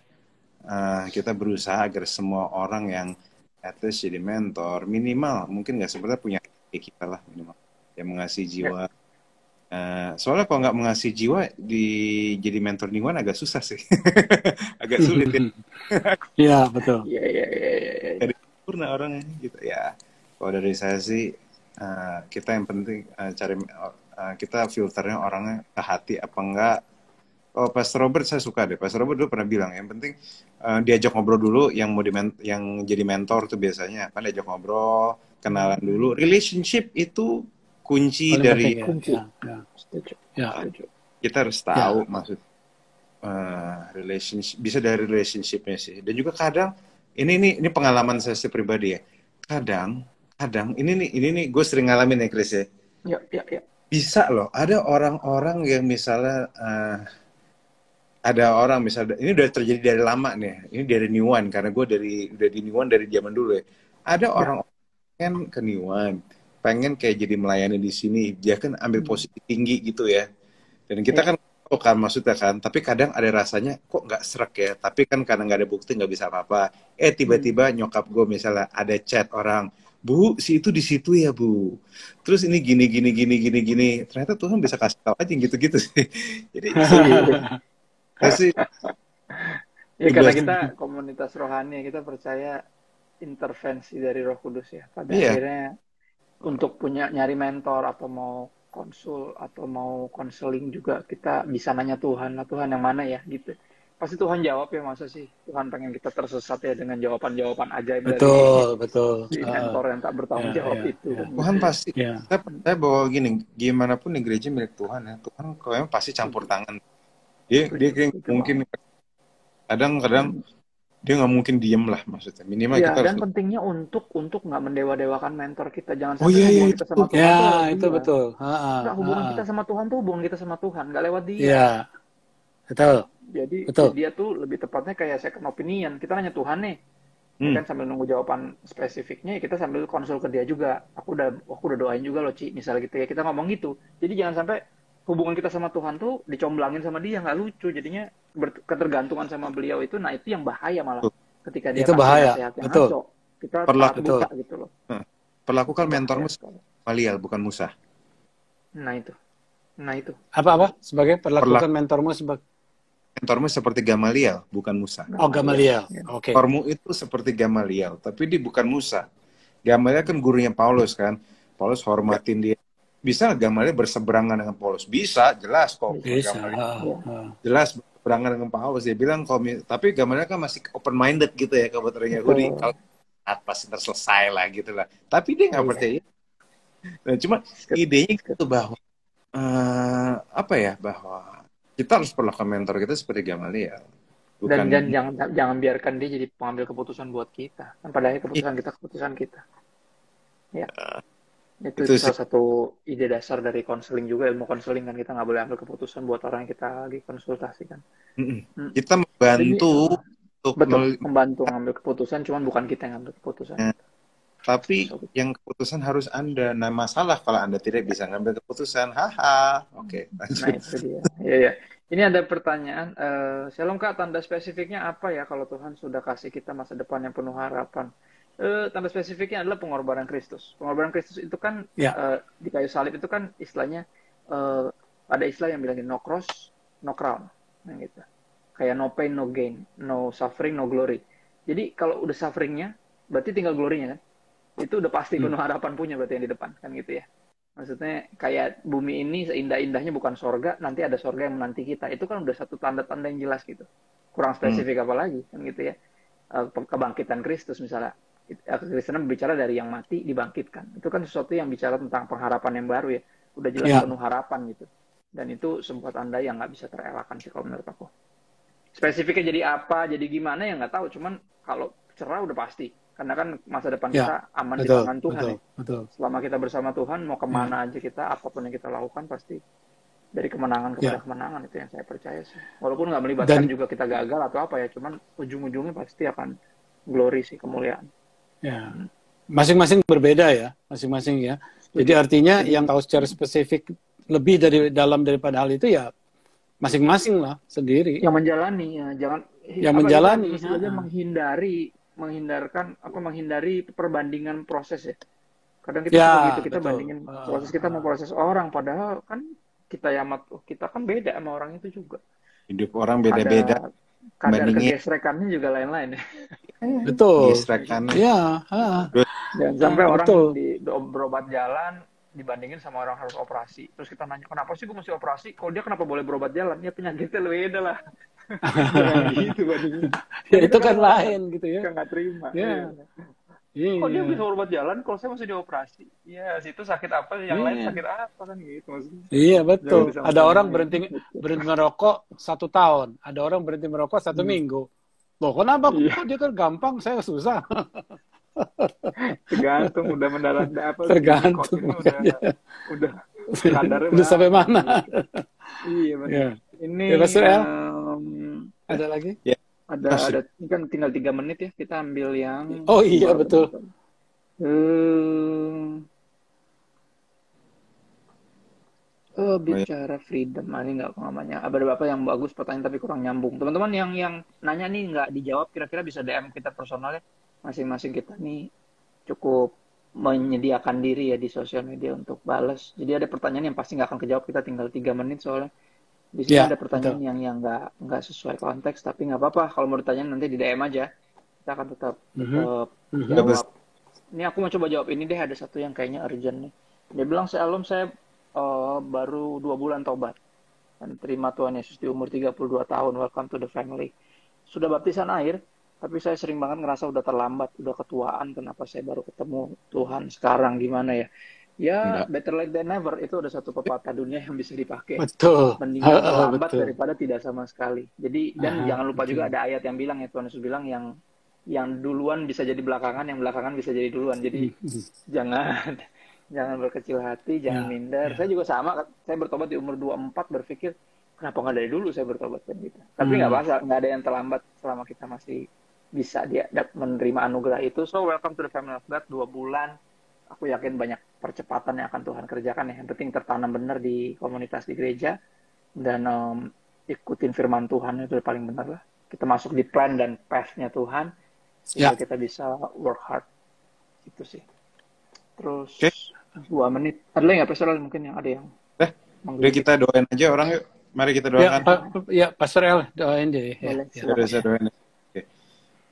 Speaker 2: kita berusaha agar semua orang yang at least jadi mentor, minimal mungkin nggak sebenarnya punya kayak kita lah minimal. Yang mengasihi jiwa. Soalnya kalau nggak mengasihi jiwa jadi mentor lingkungan agak susah sih. Agak sulit ya.
Speaker 1: Iya, betul.
Speaker 3: Iya, iya, iya, iya, iya.
Speaker 2: Dari sempurna orangnya gitu ya. Kalau dari saya sih kita yang penting cari kita filternya orangnya ke hati apa enggak. Oh, Pastor Robert saya suka deh. Pastor Robert dulu pernah bilang yang penting diajak ngobrol dulu yang mau yang jadi mentor tuh biasanya kan diajak ngobrol, kenalan dulu. Relationship itu kunci
Speaker 1: Paling
Speaker 2: dari
Speaker 1: penting ya.
Speaker 3: Kunci.
Speaker 1: Ya, ya.
Speaker 3: Setuju.
Speaker 1: Ya.
Speaker 3: Setuju.
Speaker 2: kita harus tahu maksud relationship bisa dari relationshipnya sih. Dan juga kadang ini pengalaman saya pribadi ya. Kadang ini nih gue sering ngalamin ya Chris ya.
Speaker 3: Ya, ya, ya.
Speaker 2: Bisa loh, ada orang-orang yang misalnya ada orang misalnya ini udah terjadi dari lama nih. Ini dari New One karena gue udah di New One dari zaman dulu ya. Ada orang pengen ke New One, pengen kayak jadi melayani di sini, dia kan ambil posisi tinggi gitu ya. Dan kita kan tahu kan maksudnya kan, tapi kadang ada rasanya kok nggak serak ya. Tapi kan karena nggak ada bukti nggak bisa apa-apa. Tiba-tiba nyokap gue misalnya ada chat orang, Bu, si itu di situ ya Bu. Terus ini gini. Ternyata Tuhan bisa kasih tahu aja gitu-gitu sih. Jadi saya sih
Speaker 3: Ya karena kita komunitas rohani, kita percaya intervensi dari Roh Kudus ya. Pada akhirnya untuk nyari mentor atau mau konsul atau mau konseling juga kita bisa nanya Tuhan, Tuhan yang mana ya gitu. Pasti Tuhan jawab ya, masa sih Tuhan pengen kita tersesat ya dengan jawaban-jawaban ajaib
Speaker 1: betul.
Speaker 3: dari si mentor yang tak bertanggung jawab itu.
Speaker 2: Tuhan pasti, saya percaya bahwa gini, gimana pun di gereja milik Tuhan ya, Tuhan memang pasti campur tangan. Dia mungkin kadang-kadang dia nggak mungkin diem lah maksudnya. Minimal kita
Speaker 3: dan
Speaker 2: harus
Speaker 3: pentingnya untuk nggak mendewa-dewakan mentor kita. Jangan sampai hubungan kita sama Tuhan
Speaker 1: itu betul.
Speaker 3: Hubungan kita sama Tuhan tuh hubungan kita sama Tuhan, nggak lewat dia.
Speaker 1: Iya, betul.
Speaker 3: Jadi dia tuh lebih tepatnya kayak second opinion. Kita nanya Tuhan nih, kan sambil nunggu jawaban spesifiknya, kita sambil konsul ke dia juga. Aku udah doain juga loh, Ci, misalnya gitu ya. Kita ngomong gitu. Jadi jangan sampai hubungan kita sama Tuhan tuh dicomblangin sama dia, nggak lucu. Jadinya ketergantungan sama beliau itu, nah itu yang bahaya malah. Ketika dia
Speaker 1: itu bahaya,
Speaker 3: nasihat yang
Speaker 1: betul.
Speaker 3: ngaco, kita taat buta gitu loh.
Speaker 2: Perlakukan mentormu Belial, bukan Musa.
Speaker 3: Nah itu.
Speaker 1: Apa? Sebagai perlakukan mentormu
Speaker 2: seperti Gamaliel, bukan Musa.
Speaker 1: Oh, Gamaliel. Oke.
Speaker 2: Mentormu itu seperti Gamaliel, tapi dia bukan Musa. Gamaliel kan gurunya Paulus kan. Paulus hormatin dia. Bisa Gamaliel berseberangan dengan Paulus? Bisa, jelas kok.
Speaker 1: Bisa.
Speaker 2: Jelas berseberangan dengan Paulus. Dia bilang, tapi Gamaliel kan masih open-minded gitu ya, kalau orang Yahudi. Kalau pasti terselesai lah gitu lah. Tapi dia nggak percaya. Nah, cuma idenya gitu bahwa bahwa kita harus perlakukan mentor kita seperti Gamaliel.
Speaker 3: Dan jangan biarkan dia jadi pengambil keputusan buat kita. Kan pada akhirnya keputusan kita. Ya. Itu
Speaker 2: Itu sih.
Speaker 3: salah satu ide dasar dari konseling juga, ilmu konseling kan, kita nggak boleh ambil keputusan buat orang yang kita lagi konsultasikan.
Speaker 2: Kita
Speaker 3: Jadi
Speaker 2: membantu untuk
Speaker 3: betul, membantu ngambil keputusan, cuman bukan kita yang ngambil keputusan.
Speaker 2: tapi
Speaker 3: So,
Speaker 2: yang keputusan harus Anda. Nah, masalah kalau Anda tidak bisa ngambil keputusan. Haha. Oke,
Speaker 3: nah
Speaker 2: lanjut.
Speaker 3: itu dia. Ya, ya. Ini ada pertanyaan, Shalom Kak, tanda spesifiknya apa ya kalau Tuhan sudah kasih kita masa depan yang penuh harapan? Tanda spesifiknya adalah pengorbanan Kristus. Pengorbanan Kristus itu kan
Speaker 1: Ya,
Speaker 3: di kayu salib itu kan istilahnya, ada istilah yang bilangin no cross, no crown. Nah, gitu. Kayak no pain, no gain, no suffering, no glory. Jadi kalau udah sufferingnya, berarti tinggal glory-nya kan? Itu udah pasti penuh harapan punya berarti yang di depan kan gitu ya. Maksudnya kayak bumi ini seindah-indahnya bukan sorga, nanti ada sorga yang menanti kita. Itu kan udah satu tanda-tanda yang jelas gitu. Kurang spesifik apa lagi kan gitu ya. Kebangkitan Kristus misalnya. Kekristenan berbicara dari yang mati dibangkitkan. Itu kan sesuatu yang bicara tentang pengharapan yang baru ya. Udah jelas
Speaker 1: ya.
Speaker 3: penuh harapan gitu. Dan itu sebuah tanda yang nggak bisa terelakkan sih kalau menurut aku. Spesifiknya jadi apa, jadi gimana ya nggak tahu. Cuman kalau cerah udah pasti. Karena kan masa depan
Speaker 1: Ya,
Speaker 3: kita aman di
Speaker 1: betul,
Speaker 3: tangan Tuhan
Speaker 1: betul,
Speaker 3: ya.
Speaker 1: betul.
Speaker 3: Selama kita bersama Tuhan, mau
Speaker 1: Ya,
Speaker 3: kemana aja kita, apapun yang kita lakukan pasti dari kemenangan kepada
Speaker 1: ya.
Speaker 3: kemenangan, itu yang saya percaya sih. Walaupun nggak melibatkan
Speaker 1: Dan
Speaker 3: juga kita gagal atau apa ya, cuman ujung-ujungnya pasti akan glory sih, kemuliaan.
Speaker 1: ya, masing-masing berbeda ya, masing-masing ya. Jadi
Speaker 3: Setuju.
Speaker 1: artinya
Speaker 3: Jadi
Speaker 1: yang tahu secara spesifik lebih dari dalam daripada hal itu ya masing-masing lah sendiri
Speaker 3: yang menjalani ya, jangan
Speaker 1: yang
Speaker 3: apa itu tadi
Speaker 1: menjalani.
Speaker 3: istilahnya menghindari perbandingan proses ya. Kadang kita suka gitu,
Speaker 1: Ya,
Speaker 3: kita
Speaker 1: betul.
Speaker 3: bandingin proses kita sama proses orang, padahal kan kita kan beda sama orang itu juga.
Speaker 2: Hidup orang
Speaker 3: Ada
Speaker 2: beda-beda.
Speaker 3: kadar
Speaker 2: Bandingin
Speaker 3: kegesrekannya juga lain-lain ya.
Speaker 1: Betul.
Speaker 2: gesrekannya.
Speaker 1: Ya,
Speaker 3: Jangan sampai orang
Speaker 1: betul.
Speaker 3: berobat jalan dibandingin sama orang harus operasi. Terus kita nanya, kenapa sih gue mesti operasi? Kalau dia kenapa boleh berobat jalan? Ya penyakitnya beda lah. Jangan gitu bandingin.
Speaker 1: Ya
Speaker 3: Kita
Speaker 1: itu kan
Speaker 3: orang
Speaker 1: lain gitu ya.
Speaker 3: kita nggak terima.
Speaker 1: Ya,
Speaker 3: Kok dia bisa
Speaker 1: iya.
Speaker 3: berobat jalan, kalau saya masih dioperasi? Ya, situ sakit apa, yang lain
Speaker 1: Iya.
Speaker 3: sakit apa kan gitu maksudnya.
Speaker 1: Iya
Speaker 3: Jangan
Speaker 1: betul. Ada orang
Speaker 3: disama-samain.
Speaker 1: berhenti merokok 1 tahun, ada orang berhenti merokok 1 minggu. Loh, kenapa?
Speaker 3: Iya,
Speaker 1: Kok dia kan gampang, saya susah.
Speaker 3: tergantung udah mendarat apa
Speaker 1: Tergantung
Speaker 3: nikotinnya
Speaker 1: makanya.
Speaker 3: udah kadarnya
Speaker 1: Udah sampai
Speaker 3: berapa
Speaker 1: mana?
Speaker 3: gitu. Iya benar.
Speaker 1: Ya.
Speaker 3: Ini
Speaker 1: Ya, Pastor El,
Speaker 3: em,
Speaker 1: ada lagi?
Speaker 2: Ya,
Speaker 3: ada ini kan tinggal 3 menit ya, kita ambil yang
Speaker 1: Oh iya
Speaker 3: berapa
Speaker 1: betul.
Speaker 3: nih? Bicara freedom, ini nggak namanya. Ada beberapa yang bagus pertanyaan tapi kurang nyambung. Teman-teman yang nanya nih nggak dijawab, kira-kira bisa DM kita personal ya. Masing-masing kita nih cukup menyediakan diri ya di sosial media untuk balas. Jadi ada pertanyaan yang pasti nggak akan kejawab, kita tinggal 3 menit soalnya. Di sini
Speaker 1: Ya
Speaker 3: ada pertanyaan
Speaker 1: betul.
Speaker 3: yang nggak sesuai konteks, tapi nggak apa-apa. Kalau mau ditanya nanti di DM aja, kita akan tetap jawab. Ini aku mau coba jawab ini deh. Ada satu yang kayaknya urgent nih. Dia bilang, saya baru 2 bulan tobat dan terima Tuhan Yesus di umur 32 tahun. Welcome to the family. Sudah baptisan air, tapi saya sering banget ngerasa udah terlambat, udah ketuaan. Kenapa saya baru ketemu Tuhan sekarang, gimana ya? Ya,
Speaker 2: enggak.
Speaker 3: better late than never. Itu ada satu pepatah dunia yang bisa dipakai.
Speaker 1: Betul.
Speaker 3: Mendingan terlambat
Speaker 1: Betul.
Speaker 3: daripada tidak sama sekali. Jadi, dan jangan lupa juga ada ayat yang bilang ya, Tuhan Yesus bilang yang duluan bisa jadi belakangan, yang belakangan bisa jadi duluan. Jadi jangan berkecil hati, jangan
Speaker 1: Ya,
Speaker 3: minder.
Speaker 1: ya.
Speaker 3: Saya juga sama, saya bertobat di umur 24 berpikir, kenapa nggak dari dulu saya bertobat kan gitu. Tapi nggak masalah, nggak ada yang terlambat selama kita masih bisa dia menerima anugerah itu. So welcome to the family of God. 2 bulan, aku yakin banyak percepatan yang akan Tuhan kerjakan ya. Yang penting tertanam benar di komunitas di gereja dan ikutin firman Tuhan, itu paling benar lah. Kita masuk di plan dan path-nya Tuhan sehingga kita bisa work hard. Itu sih. Terus 2 menit. Ada lagi nggak Pastor? Mungkin yang ada yang
Speaker 2: Udah kita doain aja orang yuk. Mari kita
Speaker 1: Ya,
Speaker 2: doakan.
Speaker 1: ya Pastor El doain deh.
Speaker 3: boleh.
Speaker 1: Ya.
Speaker 2: Udah saya doain. Oke.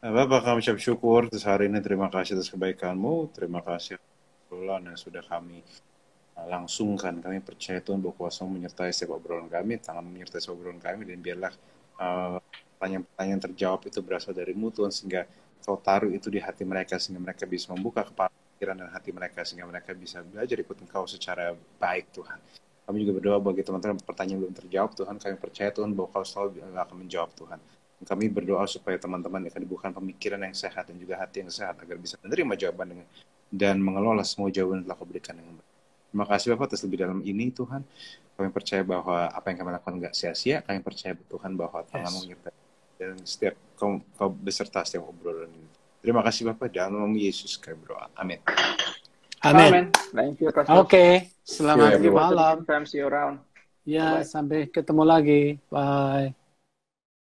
Speaker 2: Bapak kami ucap syukur atas hari ini. Terima kasih atas kebaikan-Mu. Terima kasih obrolan yang sudah kami langsungkan. Kami percaya Tuhan bahwa kuasa menyertai setiap obrolan kami, tangan menyertai setiap obrolan kami, dan biarlah pertanyaan-pertanyaan terjawab itu berasal dari-Mu Tuhan, sehingga Kau taruh itu di hati mereka, sehingga mereka bisa membuka kepala pikiran dan hati mereka, sehingga mereka bisa belajar ikut Engkau secara baik Tuhan. Kami juga berdoa bagi teman-teman pertanyaan belum terjawab Tuhan. Kami percaya Tuhan bahwa Kau selalu akan menjawab Tuhan. Kami berdoa supaya teman-teman akan dibukakan pemikiran yang sehat dan juga hati yang sehat agar bisa menerima jawaban dengan dan mengelola semua jawaban yang telah kau berikan dengan baik. Terima kasih Bapak atas lebih dalam ini Tuhan. Kami percaya bahwa apa yang kami lakukan nggak sia-sia. Kami percaya Tuhan bahwa tangan-Mu menyertai dan setiap kau beserta setiap obrolan ini. Terima kasih Bapak, dalam nama Yesus kami berdoa. Amin.
Speaker 1: Amin.
Speaker 3: Thank you, Pastor.
Speaker 1: Oke, selamat
Speaker 2: See you, everyone.
Speaker 1: malam.
Speaker 3: See you around.
Speaker 1: Ya,
Speaker 3: Bye-bye.
Speaker 1: sampai ketemu lagi. Bye.